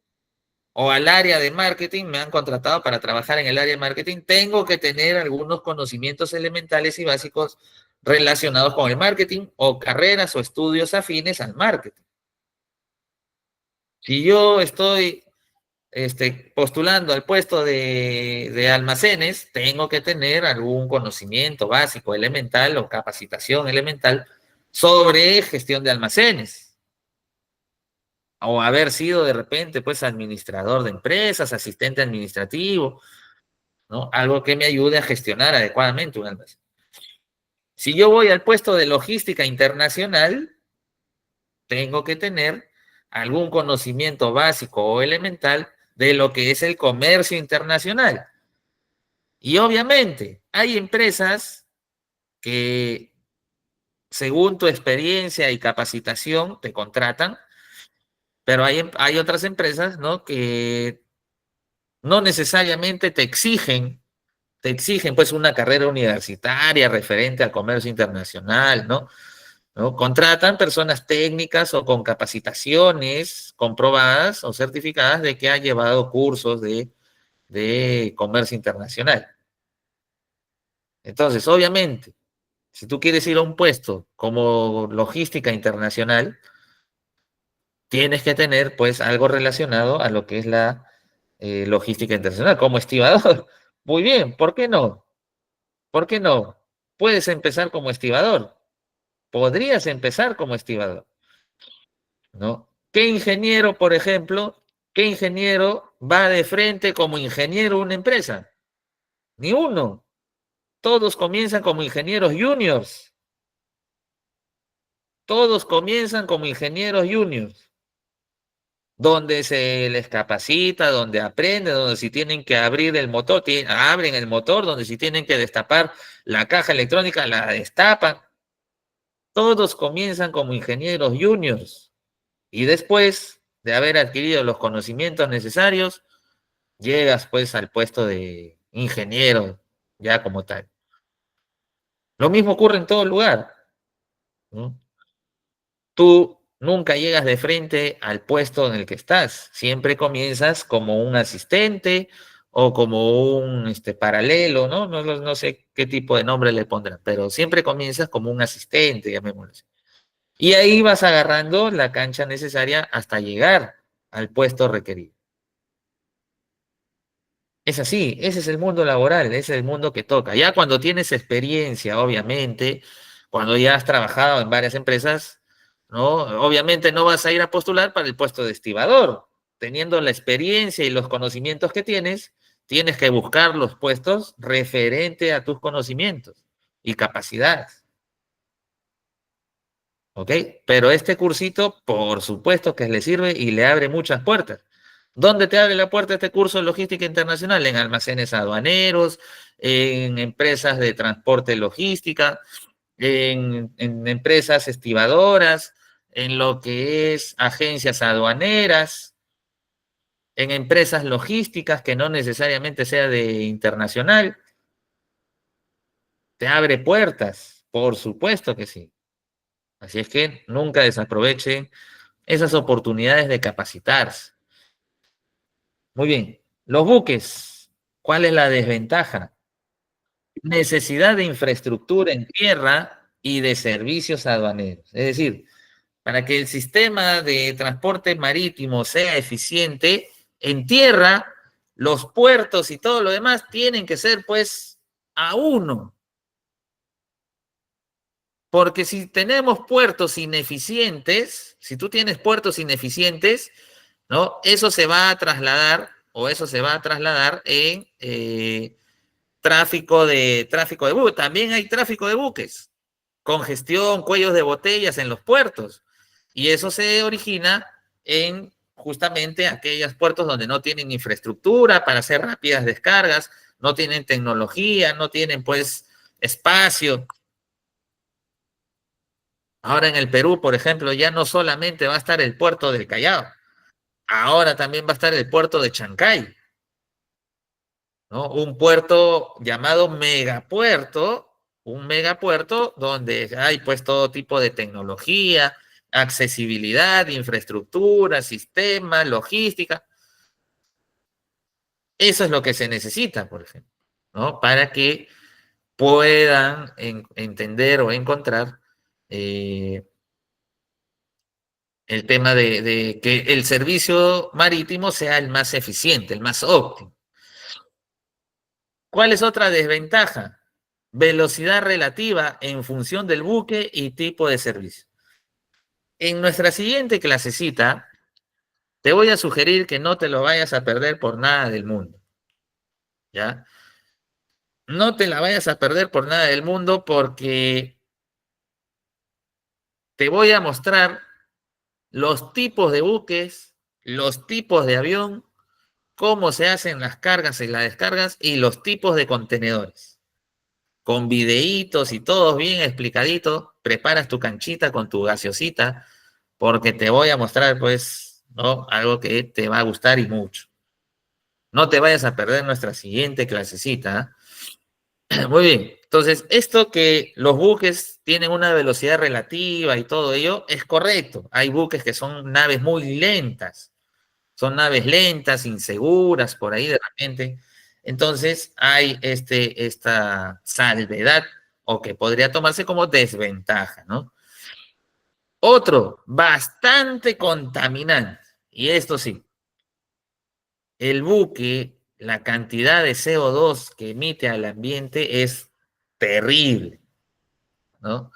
[SPEAKER 1] o al área de marketing, me han contratado para trabajar en el área de marketing, tengo que tener algunos conocimientos elementales y básicos relacionados con el marketing o carreras o estudios afines al marketing. Si yo estoy postulando al puesto de almacenes, tengo que tener algún conocimiento básico, elemental o capacitación elemental sobre gestión de almacenes. O haber sido de repente, pues, administrador de empresas, asistente administrativo, ¿no? Algo que me ayude a gestionar adecuadamente un almacén. Si yo voy al puesto de logística internacional, tengo que tener algún conocimiento básico o elemental de lo que es el comercio internacional. Y obviamente hay empresas que, según tu experiencia y capacitación, te contratan, pero hay otras empresas, ¿no? Que no necesariamente te exigen pues una carrera universitaria referente al comercio internacional, ¿no? ¿No? Contratan personas técnicas o con capacitaciones comprobadas o certificadas de que han llevado cursos de comercio internacional. Entonces, obviamente, si tú quieres ir a un puesto como logística internacional, tienes que tener pues algo relacionado a lo que es la logística internacional, como estibador. Muy bien, ¿por qué no? ¿Por qué no? Puedes empezar como estibador. Podrías empezar como estibador, ¿no? ¿Qué ingeniero, por ejemplo, qué ingeniero va de frente como ingeniero a una empresa? Ni uno. Todos comienzan como ingenieros juniors. Todos comienzan como ingenieros juniors, donde se les capacita, donde aprenden, donde si tienen que abrir el motor, abren el motor, donde si tienen que destapar la caja electrónica, la destapan. Todos comienzan como ingenieros juniors y después de haber adquirido los conocimientos necesarios, llegas pues al puesto de ingeniero ya como tal. Lo mismo ocurre en todo lugar, ¿no? Tú nunca llegas de frente al puesto en el que estás, siempre comienzas como un asistente o como un paralelo, ¿no? No sé qué tipo de nombre le pondrán, pero siempre comienzas como un asistente, llamémoslo así. Y ahí vas agarrando la cancha necesaria hasta llegar al puesto requerido. Es así, ese es el mundo laboral, ese es el mundo que toca. Ya cuando tienes experiencia, obviamente, cuando ya has trabajado en varias empresas, ¿no? Obviamente no vas a ir a postular para el puesto de estibador. Teniendo la experiencia y los conocimientos que tienes, tienes que buscar los puestos referente a tus conocimientos y capacidades. ¿Ok? Pero este cursito, por supuesto que le sirve y le abre muchas puertas. ¿Dónde te abre la puerta este curso de logística internacional? En almacenes aduaneros, en empresas de transporte logística, en empresas estibadoras, en lo que es agencias aduaneras, en empresas logísticas que no necesariamente sea de internacional. Te abre puertas, por supuesto que sí. Así es que nunca desaproveche esas oportunidades de capacitarse. Muy bien. Los buques, ¿cuál es la desventaja? Necesidad de infraestructura en tierra y de servicios aduaneros. Es decir, para que el sistema de transporte marítimo sea eficiente, en tierra, los puertos y todo lo demás tienen que ser pues a uno. Porque si tenemos puertos ineficientes, si tú tienes puertos ineficientes, ¿no? Eso se va a trasladar o eso se va a trasladar en tráfico de buques. También hay tráfico de buques, congestión, cuellos de botellas en los puertos. Y eso se origina en justamente aquellos puertos donde no tienen infraestructura para hacer rápidas descargas, no tienen tecnología, no tienen pues espacio. Ahora en el Perú, por ejemplo, ya no solamente va a estar el puerto del Callao, ahora también va a estar el puerto de Chancay, ¿no? Un puerto llamado megapuerto, un megapuerto donde hay pues todo tipo de tecnología, accesibilidad, infraestructura, sistema, logística. Eso es lo que se necesita, por ejemplo, ¿no? Para que puedan entender o encontrar el tema de que el servicio marítimo sea el más eficiente, el más óptimo. ¿Cuál es otra desventaja? Velocidad relativa en función del buque y tipo de servicio. En nuestra siguiente clasecita, te voy a sugerir que no te lo vayas a perder por nada del mundo, ¿ya? No te la vayas a perder por nada del mundo porque te voy a mostrar los tipos de buques, los tipos de avión, cómo se hacen las cargas y las descargas y los tipos de contenedores. Con videitos y todo bien explicadito, preparas tu canchita con tu gaseosita, porque te voy a mostrar, pues, ¿no? Algo que te va a gustar y mucho. No te vayas a perder nuestra siguiente clasecita. Muy bien. Entonces, esto que los buques tienen una velocidad relativa y todo ello es correcto. Hay buques que son naves muy lentas, son naves lentas, inseguras, por ahí de repente. Entonces, hay esta salvedad o que podría tomarse como desventaja, ¿no? Otro, bastante contaminante. Y esto sí, el buque, la cantidad de CO2 que emite al ambiente es terrible, ¿no?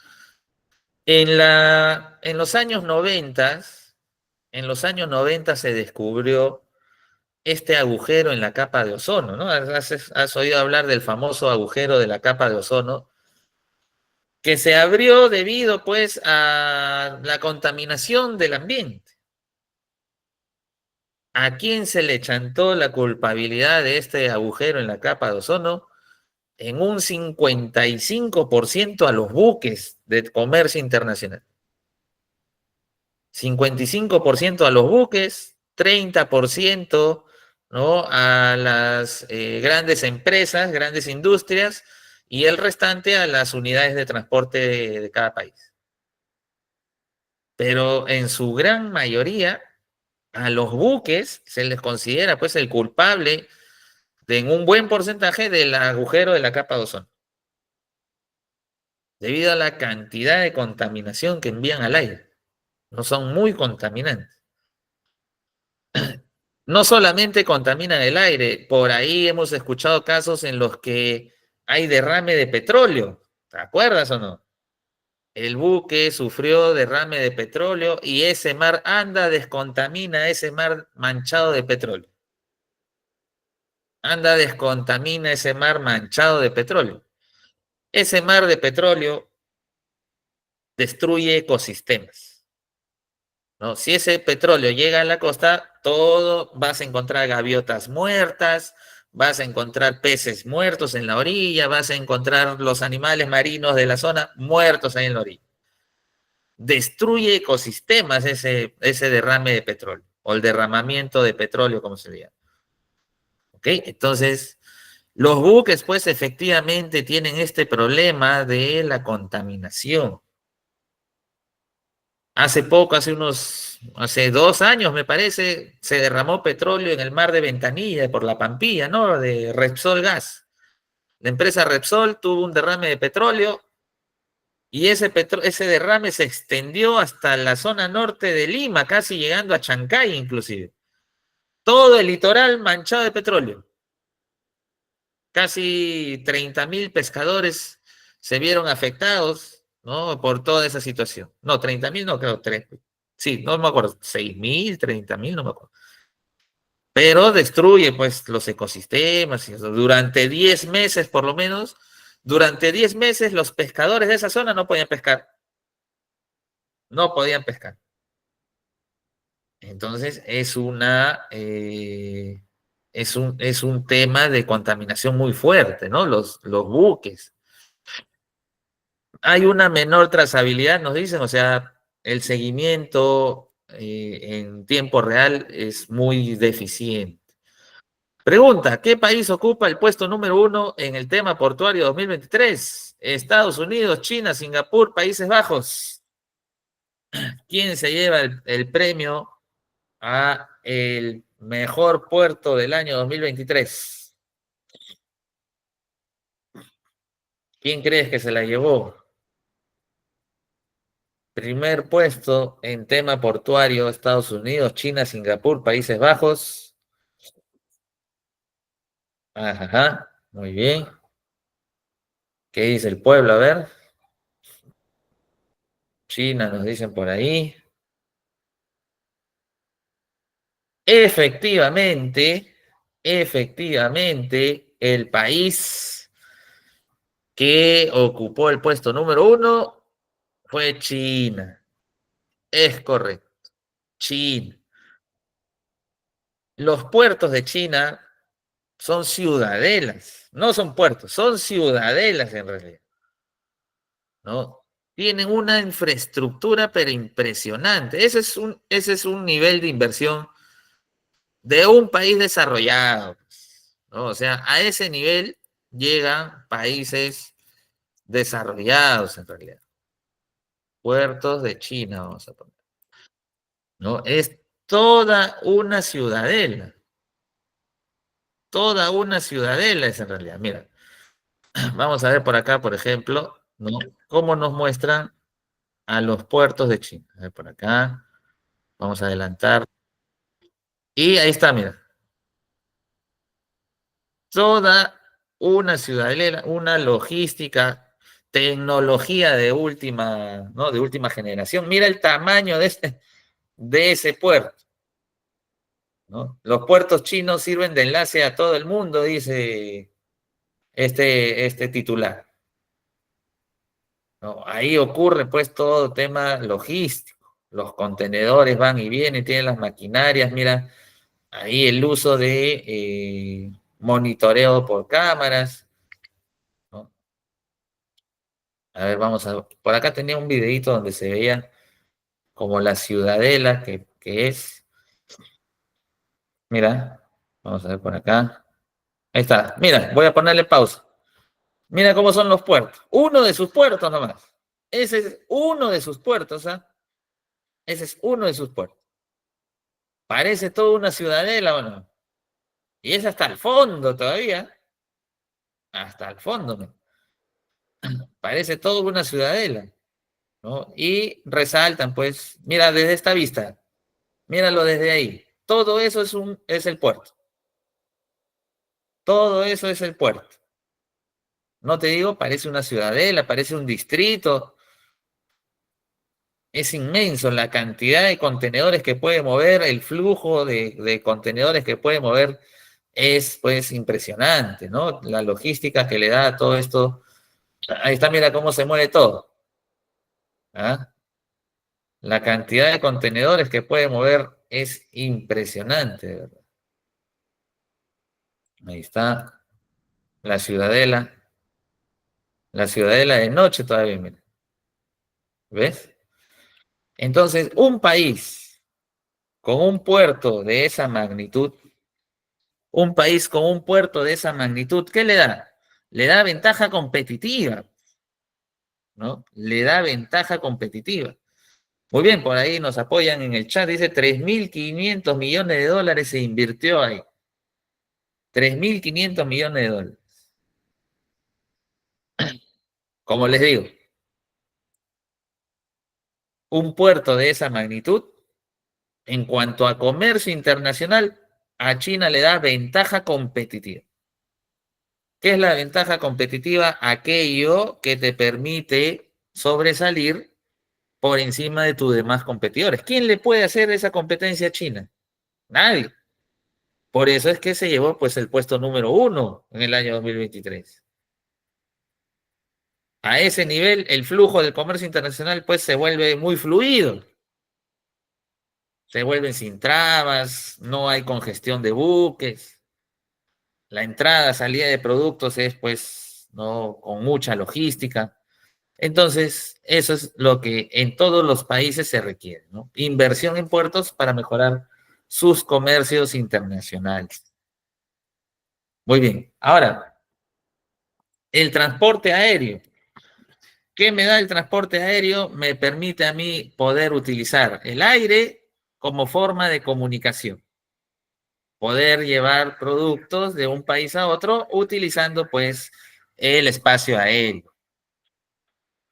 [SPEAKER 1] En los años 90, se descubrió este agujero en la capa de ozono, ¿no? Has oído hablar del famoso agujero de la capa de ozono, que se abrió debido, pues, a la contaminación del ambiente. ¿A quién se le chantó la culpabilidad de este agujero en la capa de ozono? En un 55% a los buques de comercio internacional. 55% a los buques, 30%, ¿no? A las grandes empresas, grandes industrias, y el restante a las unidades de transporte de cada país. Pero en su gran mayoría, a los buques se les considera pues el culpable de en un buen porcentaje del agujero de la capa de ozono, debido a la cantidad de contaminación que envían al aire. No son muy contaminantes. No solamente contaminan el aire, por ahí hemos escuchado casos en los que hay derrame de petróleo. ¿Te acuerdas o no? El buque sufrió derrame de petróleo y ese mar anda, descontamina ese mar manchado de petróleo. anda, descontamina ese mar manchado de petróleo. Ese mar de petróleo destruye ecosistemas, ¿no? Si ese petróleo llega a la costa, todo vas a encontrar gaviotas muertas, vas a encontrar peces muertos en la orilla, vas a encontrar los animales marinos de la zona muertos ahí en la orilla. Destruye ecosistemas ese derrame de petróleo, o el derramamiento de petróleo, como se llama. ¿Ok? Entonces, los buques, pues, efectivamente tienen este problema de la contaminación. Hace poco, hace 2 años, me parece, se derramó petróleo en el mar de Ventanilla, por la Pampilla, ¿no? De Repsol Gas. La empresa Repsol tuvo un derrame de petróleo y ese derrame se extendió hasta la zona norte de Lima, casi llegando a Chancay, inclusive. Todo el litoral manchado de petróleo. Casi 30.000 pescadores se vieron afectados, ¿no? Por toda esa situación. No, 30.000 no, creo, 3. Sí, no me acuerdo, 6.000, 30.000, no me acuerdo. Pero destruye, pues, los ecosistemas. Y eso. Durante 10 meses, por lo menos, durante 10 meses los pescadores de esa zona no podían pescar. No podían pescar. Entonces, es un tema de contaminación muy fuerte, ¿no? Los buques. Hay una menor trazabilidad, nos dicen, o sea, el seguimiento en tiempo real es muy deficiente. Pregunta, ¿qué país ocupa el puesto número 1 en el tema portuario 2023? Estados Unidos, China, Singapur, Países Bajos. ¿Quién se lleva el premio a el mejor puerto del año 2023? ¿Quién crees que se la llevó? Primer puesto en tema portuario, Estados Unidos, China, Singapur, Países Bajos. Ajá, muy bien. ¿Qué dice el pueblo? A ver. China nos dicen por ahí. Efectivamente, efectivamente, el país que ocupó el puesto número 1 fue China. Es correcto, China. Los puertos de China son ciudadelas, no son puertos, son ciudadelas en realidad, ¿no? Tienen una infraestructura pero impresionante. Ese es un nivel de inversión de un país desarrollado, ¿no? O sea, a ese nivel llegan países desarrollados en realidad. Puertos de China, vamos a poner, ¿no? Es toda una ciudadela es en realidad. Mira, vamos a ver por acá, por ejemplo, ¿no? Cómo nos muestran a los puertos de China. A ver por acá, vamos a adelantar. Y ahí está, mira, toda una ciudadela, una logística, tecnología de última, ¿no? De última generación. Mira el tamaño de ese puerto, ¿no? Los puertos chinos sirven de enlace a todo el mundo, dice este titular, ¿no? Ahí ocurre pues todo tema logístico. Los contenedores van y vienen, tienen las maquinarias, mira, ahí el uso de monitoreo por cámaras, ¿no? A ver, por acá tenía un videito donde se veía como la ciudadela que es, mira, vamos a ver por acá, ahí está, mira, voy a ponerle pausa. Mira cómo son los puertos. Uno de sus puertos nomás. Ese es uno de sus puertos, ¿ah? Ese es uno de sus puertos. Parece toda una ciudadela, ¿o no? Y es hasta el fondo todavía. Hasta el fondo, ¿no? Parece toda una ciudadela, ¿no? Y resaltan, pues, mira, desde esta vista, míralo desde ahí. Todo eso es el puerto. Todo eso es el puerto. No te digo, parece una ciudadela, parece un distrito. Es inmenso la cantidad de contenedores que puede mover, el flujo de contenedores que puede mover es pues impresionante, ¿no? La logística que le da a todo esto. Ahí está, mira cómo se mueve todo. ¿Ah? La cantidad de contenedores que puede mover es impresionante, de ¿verdad? Ahí está la ciudadela de noche todavía, mira. ¿Ves? Entonces, un país con un puerto de esa magnitud, un país con un puerto de esa magnitud, ¿qué le da? Le da ventaja competitiva, ¿no? Le da ventaja competitiva. Muy bien, por ahí nos apoyan en el chat, dice 3.500 millones de dólares se invirtió ahí. 3.500 millones de dólares. Como les digo, un puerto de esa magnitud, en cuanto a comercio internacional, a China le da ventaja competitiva. ¿Qué es la ventaja competitiva? Aquello que te permite sobresalir por encima de tus demás competidores. ¿Quién le puede hacer esa competencia a China? Nadie. Por eso es que se llevó pues el puesto número uno en el año 2023. A ese nivel, el flujo del comercio internacional pues se vuelve muy fluido, se vuelven sin trabas, no hay congestión de buques, la entrada, salida de productos es pues no con mucha logística. Entonces, eso es lo que en todos los países se requiere, ¿no? Inversión en puertos para mejorar sus comercios internacionales. Muy bien. Ahora, el transporte aéreo. ¿Qué me da el transporte aéreo? Me permite a mí poder utilizar el aire como forma de comunicación, poder llevar productos de un país a otro utilizando pues el espacio aéreo.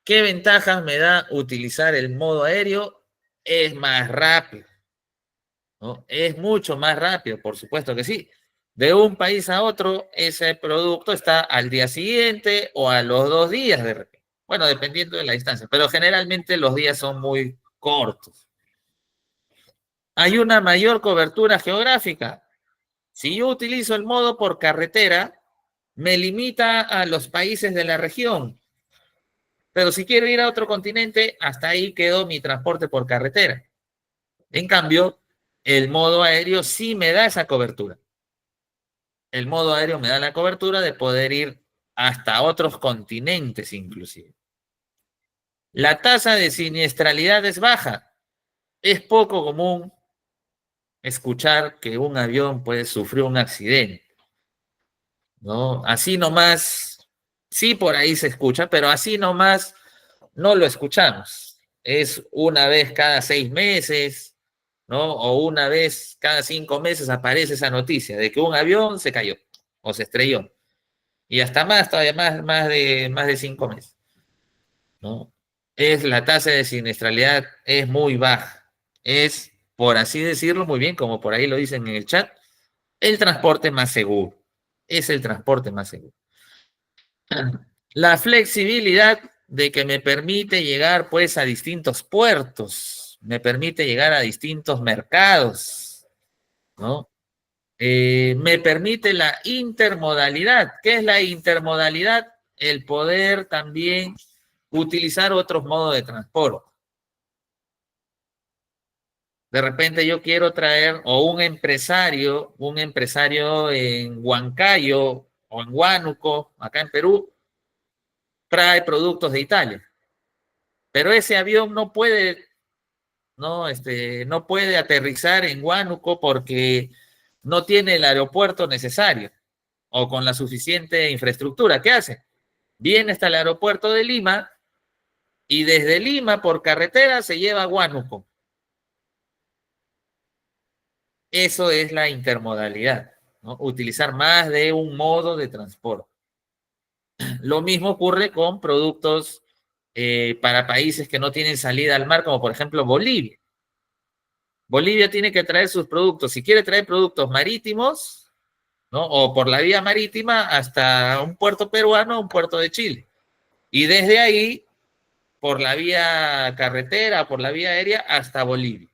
[SPEAKER 1] ¿Qué ventajas me da utilizar el modo aéreo? Es más rápido, ¿no? Es mucho más rápido, por supuesto que sí. De un país a otro, ese producto está al día siguiente o a los 2 días de repente. Bueno, dependiendo de la distancia, pero generalmente los días son muy cortos. Hay una mayor cobertura geográfica. Si yo utilizo el modo por carretera, me limita a los países de la región. Pero si quiero ir a otro continente, hasta ahí quedó mi transporte por carretera. En cambio, el modo aéreo sí me da esa cobertura. El modo aéreo me da la cobertura de poder ir hasta otros continentes inclusive. La tasa de siniestralidad es baja. Es poco común escuchar que un avión puede sufrir un accidente, ¿no? Así nomás, sí por ahí se escucha, pero así nomás no lo escuchamos. Es una vez cada 6 meses, ¿no? O una vez cada 5 meses aparece esa noticia de que un avión se cayó o se estrelló. Y hasta más, todavía más de 5 meses, ¿no? La tasa de siniestralidad es muy baja. Es, por así decirlo, muy bien, como por ahí lo dicen en el chat, el transporte más seguro. Es el transporte más seguro. La flexibilidad de que me permite llegar pues a distintos puertos, me permite llegar a distintos mercados, ¿no? Me permite la intermodalidad. ¿Qué es la intermodalidad? El poder también utilizar otros modos de transporte. De repente yo quiero traer, o un empresario en Huancayo o en Huánuco, acá en Perú, trae productos de Italia. Pero ese avión no puede aterrizar en Huánuco porque no tiene el aeropuerto necesario o con la suficiente infraestructura. ¿Qué hace? Viene hasta el aeropuerto de Lima y desde Lima por carretera se lleva a Huánuco. Eso es la intermodalidad, ¿no? Utilizar más de un modo de transporte. Lo mismo ocurre con productos para países que no tienen salida al mar, como por ejemplo Bolivia. Bolivia tiene que traer sus productos, si quiere traer productos marítimos, ¿no? O por la vía marítima hasta un puerto peruano o un puerto de Chile. Y desde ahí, por la vía carretera, por la vía aérea, hasta Bolivia.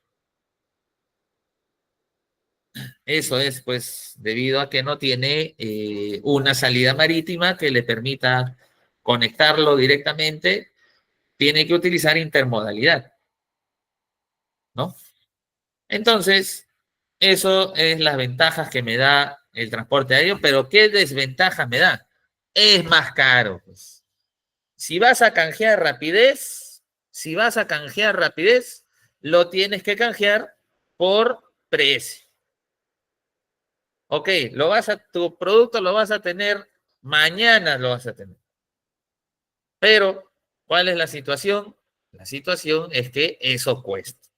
[SPEAKER 1] Eso es, pues, debido a que no tiene una salida marítima que le permita conectarlo directamente, tiene que utilizar intermodalidad, ¿no? Entonces, eso es las ventajas que me da el transporte aéreo, pero ¿qué desventajas me da? Es más caro, pues. Si vas a canjear rapidez, si vas a canjear rapidez, lo tienes que canjear por precio. Ok, tu producto lo vas a tener, mañana lo vas a tener. Pero, ¿cuál es la situación? La situación es que eso cuesta.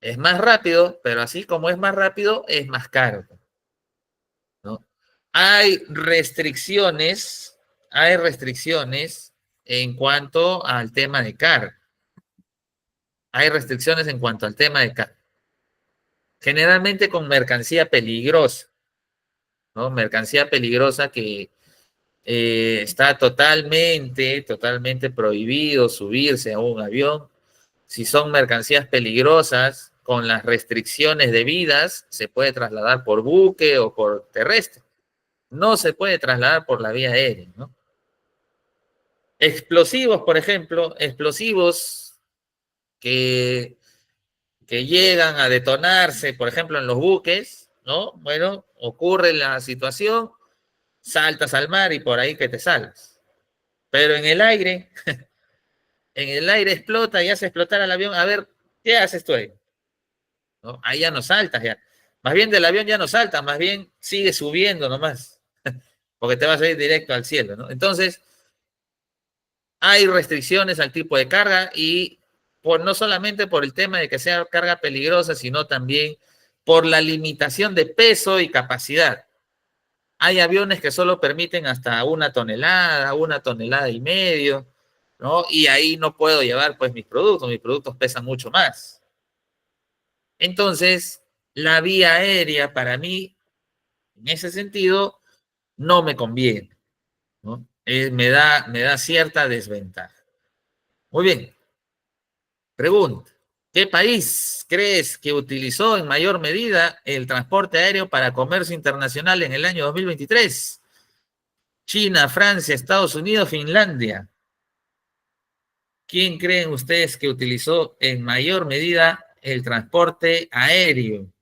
[SPEAKER 1] Es más rápido, pero así como es más rápido, es más caro, ¿no? Hay restricciones en cuanto al tema de carga. Hay restricciones en cuanto al tema de carga. Generalmente con mercancía peligrosa, ¿no? Mercancía peligrosa que está totalmente prohibido subirse a un avión. Si son mercancías peligrosas, con las restricciones debidas, se puede trasladar por buque o por terrestre. No se puede trasladar por la vía aérea, ¿no? Explosivos, por ejemplo, explosivos que, que llegan a detonarse, por ejemplo, en los buques, ¿no? Bueno, ocurre la situación, saltas al mar y por ahí que te salgas. Pero en el aire explota y hace explotar al avión. A ver, ¿qué haces tú ahí? ¿No? Ahí ya no saltas, ya. Más bien del avión ya no saltas, más bien sigue subiendo nomás, porque te vas a ir directo al cielo, ¿no? Entonces, hay restricciones al tipo de carga y no solamente por el tema de que sea carga peligrosa, sino también por la limitación de peso y capacidad. Hay aviones que solo permiten hasta 1,5 toneladas, ¿no? Y ahí no puedo llevar pues mis productos pesan mucho más. Entonces, la vía aérea para mí, en ese sentido, no me conviene, ¿no? Me da cierta desventaja. Muy bien, pregunta. ¿Qué país crees que utilizó en mayor medida el transporte aéreo para comercio internacional en el año 2023? China, Francia, Estados Unidos, Finlandia. ¿Quién creen ustedes que utilizó en mayor medida el transporte aéreo?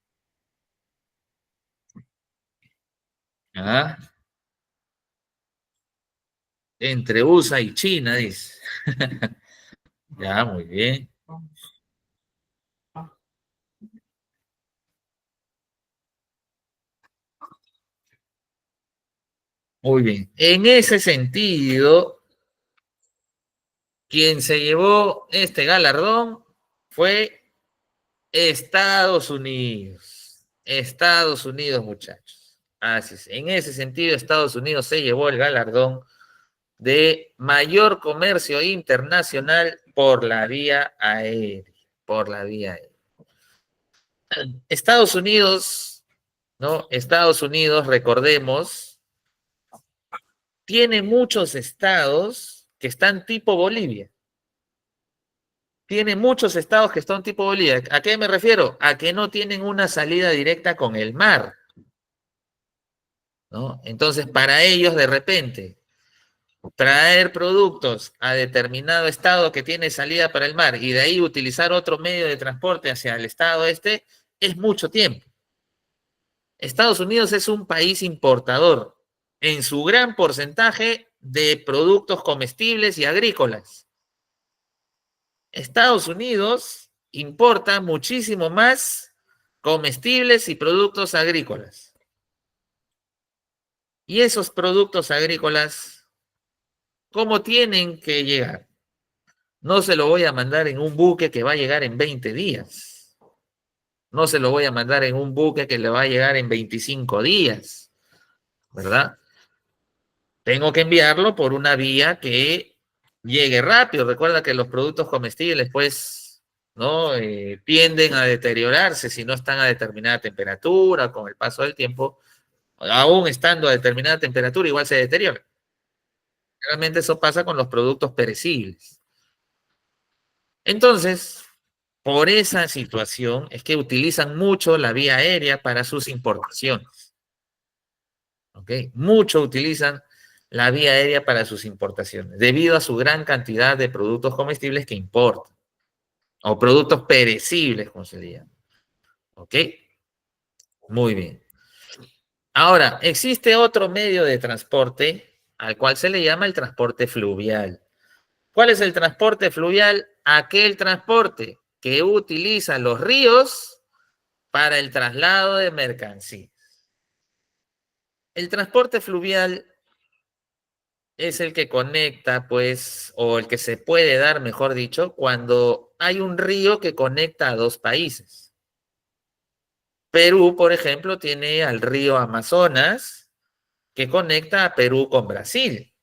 [SPEAKER 1] ¿Ah? Entre USA y China, dice. Ya, muy bien. Muy bien. En ese sentido, quien se llevó este galardón fue Estados Unidos. Estados Unidos, muchachos. Así es. En ese sentido, Estados Unidos se llevó el galardón de mayor comercio internacional por la vía aérea. Por la vía aérea. Estados Unidos, ¿no? Estados Unidos, recordemos, tiene muchos estados que están tipo Bolivia. Tiene muchos estados que están tipo Bolivia. ¿A qué me refiero? A que no tienen una salida directa con el mar, ¿no? Entonces, para ellos, de repente, traer productos a determinado estado que tiene salida para el mar y de ahí utilizar otro medio de transporte hacia el estado este, es mucho tiempo. Estados Unidos es un país importador en su gran porcentaje de productos comestibles y agrícolas. Estados Unidos importa muchísimo más comestibles y productos agrícolas. Y esos productos agrícolas, ¿cómo tienen que llegar? No se lo voy a mandar en un buque que va a llegar en 20 días. No se lo voy a mandar en un buque que le va a llegar en 25 días, ¿verdad? Tengo que enviarlo por una vía que llegue rápido. Recuerda que los productos comestibles, pues, ¿no? Tienden a deteriorarse si no están a determinada temperatura, con el paso del tiempo, aún estando a determinada temperatura, igual se deteriora. Realmente eso pasa con los productos perecibles. Entonces, por esa situación es que utilizan mucho la vía aérea para sus importaciones. ¿Ok? Mucho utilizan la vía aérea para sus importaciones, debido a su gran cantidad de productos comestibles que importan, o productos perecibles, como se le llama. ¿Ok? Muy bien. Ahora, existe otro medio de transporte al cual se le llama el transporte fluvial. ¿Cuál es el transporte fluvial? Aquel transporte que utiliza los ríos para el traslado de mercancías. El transporte fluvial es el que conecta, pues, o el que se puede dar, mejor dicho, cuando hay un río que conecta a dos países. Perú, por ejemplo, tiene al río Amazonas que conecta a Perú con Brasil.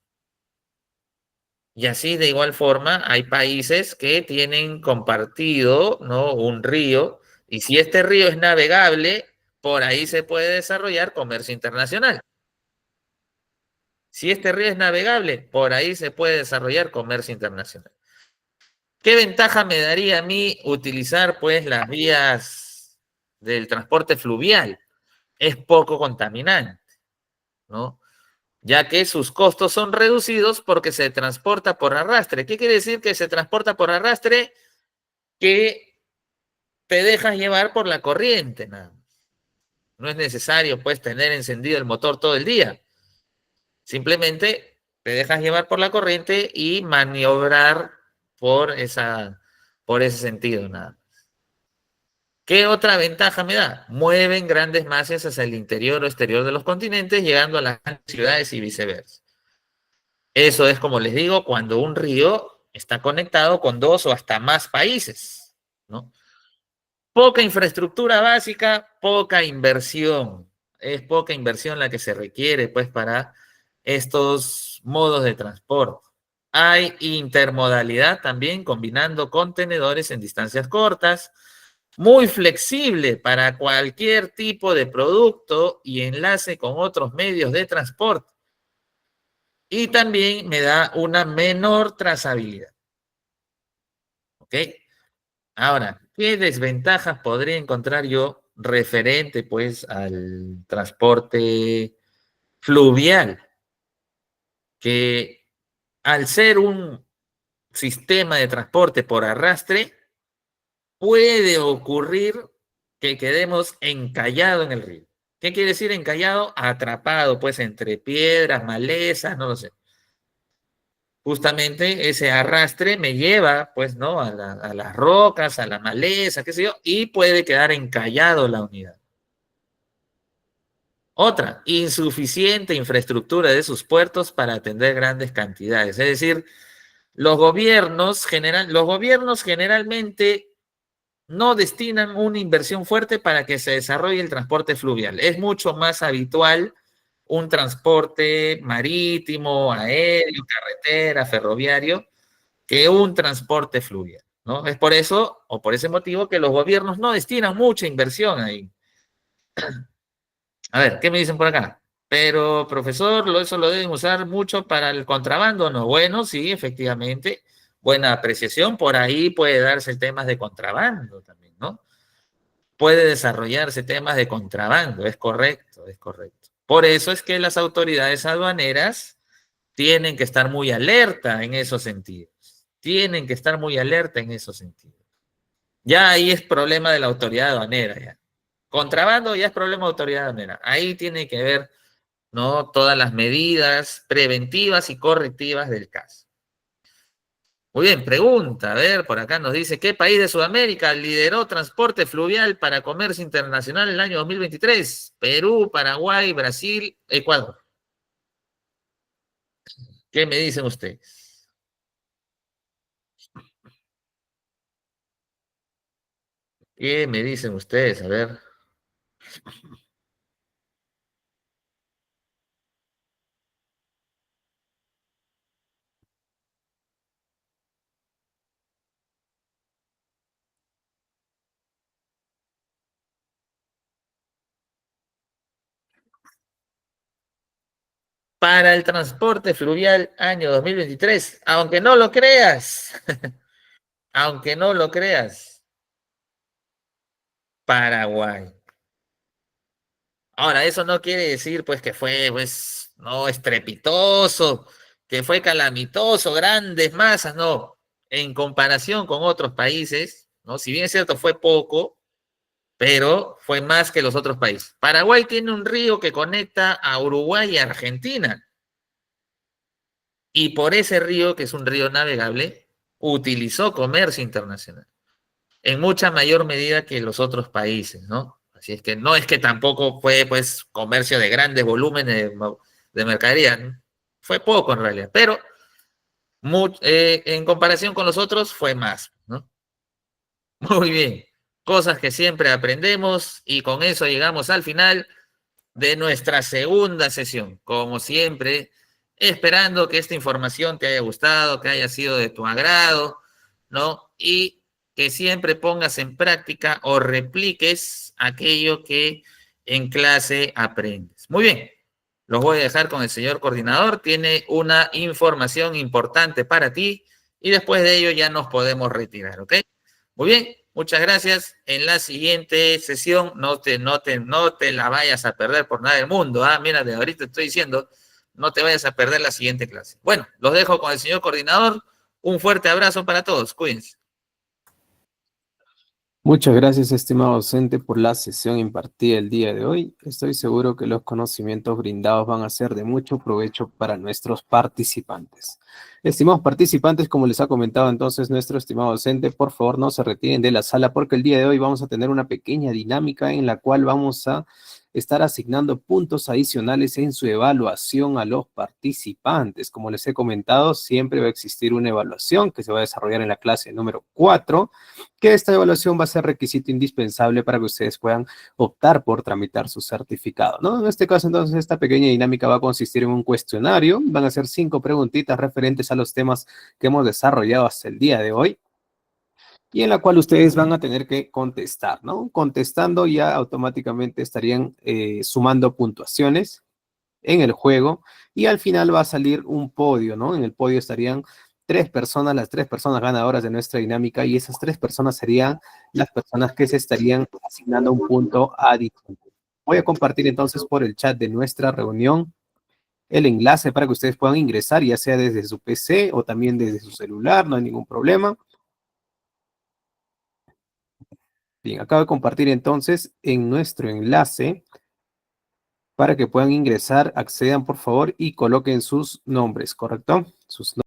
[SPEAKER 1] Y así de igual forma hay países que tienen compartido, ¿no?, un río, y si este río es navegable, por ahí se puede desarrollar comercio internacional. Si este río es navegable, por ahí se puede desarrollar comercio internacional. ¿Qué ventaja me daría a mí utilizar pues las vías del transporte fluvial? Es poco contaminante, ¿no? Ya que sus costos son reducidos porque se transporta por arrastre. ¿Qué quiere decir que se transporta por arrastre? Que te dejas llevar por la corriente, nada. No es necesario pues tener encendido el motor todo el día. Simplemente te dejas llevar por la corriente y maniobrar por por ese sentido, nada. ¿Qué otra ventaja me da? Mueven grandes masas hacia el interior o exterior de los continentes, llegando a las ciudades y viceversa. Eso es, como les digo, cuando un río está conectado con dos o hasta más países, ¿no? Poca infraestructura básica, poca inversión. Es poca inversión la que se requiere, pues, para estos modos de transporte. Hay intermodalidad también, combinando contenedores en distancias cortas, muy flexible para cualquier tipo de producto y enlace con otros medios de transporte. Y también me da una menor trazabilidad. ¿Ok? Ahora, ¿qué desventajas podría encontrar yo referente pues al transporte fluvial? Que al ser un sistema de transporte por arrastre, puede ocurrir que quedemos encallados en el río. ¿Qué quiere decir encallado? Atrapado, pues entre piedras, malezas, no lo sé. Justamente ese arrastre me lleva, pues, ¿no? A las rocas, a la maleza, qué sé yo, y puede quedar encallado la unidad. Otra, insuficiente infraestructura de sus puertos para atender grandes cantidades. Es decir, los gobiernos generalmente no destinan una inversión fuerte para que se desarrolle el transporte fluvial. Es mucho más habitual un transporte marítimo, aéreo, carretera, ferroviario, que un transporte fluvial, ¿no? Es por eso, o por ese motivo, que los gobiernos no destinan mucha inversión ahí. A ver, ¿qué me dicen por acá? Pero, profesor, eso lo deben usar mucho para el contrabando, ¿no? Bueno, sí, efectivamente, buena apreciación. Por ahí puede darse temas de contrabando también, ¿no? Puede desarrollarse temas de contrabando, es correcto, es correcto. Por eso es que las autoridades aduaneras tienen que estar muy alerta en esos sentidos. Tienen que estar muy alerta en esos sentidos. Ya ahí es problema de la autoridad aduanera, ya. Contrabando ya es problema de autoridad aduanera. Ahí tiene que ver, ¿no?, todas las medidas preventivas y correctivas del caso. Muy bien, pregunta, a ver, por acá nos dice, ¿qué país de Sudamérica lideró transporte fluvial para comercio internacional en el año 2023? Perú, Paraguay, Brasil, Ecuador. ¿Qué me dicen ustedes? ¿Qué me dicen ustedes? A ver. Para el transporte fluvial año 2023, aunque no lo creas, aunque no lo creas. Paraguay. Ahora, eso no quiere decir pues que fue pues no estrepitoso, que fue calamitoso, grandes masas, no. En comparación con otros países, ¿no? Si bien es cierto, fue poco, pero fue más que los otros países. Paraguay tiene un río que conecta a Uruguay y Argentina. Y por ese río, que es un río navegable, utilizó comercio internacional en mucha mayor medida que los otros países, ¿no? Así es que no es que tampoco fue pues comercio de grandes volúmenes de mercadería, ¿no? Fue poco en realidad, pero en comparación con los otros fue más, ¿no? Muy bien, cosas que siempre aprendemos y con eso llegamos al final de nuestra segunda sesión. Como siempre, esperando que esta información te haya gustado, que haya sido de tu agrado, ¿no? Y que siempre pongas en práctica o repliques aquello que en clase aprendes. Muy bien, los voy a dejar con el señor coordinador. Tiene una información importante para ti y después de ello ya nos podemos retirar, ¿ok? Muy bien, muchas gracias. En la siguiente sesión no te la vayas a perder por nada del mundo. Ah, mira, de ahorita te estoy diciendo, no te vayas a perder la siguiente clase. Bueno, los dejo con el señor coordinador. Un fuerte abrazo para todos. Cuídense.
[SPEAKER 2] Muchas gracias, estimado docente, por la sesión impartida el día de hoy. Estoy seguro que los conocimientos brindados van a ser de mucho provecho para nuestros participantes. Estimados participantes, como les ha comentado entonces nuestro estimado docente, por favor no se retiren de la sala porque el día de hoy vamos a tener una pequeña dinámica en la cual vamos a estar asignando puntos adicionales en su evaluación a los participantes. Como les he comentado, siempre va a existir una evaluación que se va a desarrollar en la clase número 4, que esta evaluación va a ser requisito indispensable para que ustedes puedan optar por tramitar su certificado, ¿no? En este caso, entonces, esta pequeña dinámica va a consistir en un cuestionario. Van a ser 5 preguntitas referentes a los temas que hemos desarrollado hasta el día de hoy y en la cual ustedes van a tener que contestar, ¿no? Contestando ya automáticamente estarían sumando puntuaciones en el juego y al final va a salir un podio, ¿no? En el podio estarían 3 personas, las 3 personas ganadoras de nuestra dinámica y esas 3 personas serían las personas que se estarían asignando un punto adicional. Voy a compartir entonces por el chat de nuestra reunión el enlace para que ustedes puedan ingresar, ya sea desde su PC o también desde su celular, no hay ningún problema. Bien, acabo de compartir entonces en nuestro enlace para que puedan ingresar, accedan por favor y coloquen sus nombres, ¿correcto? Sus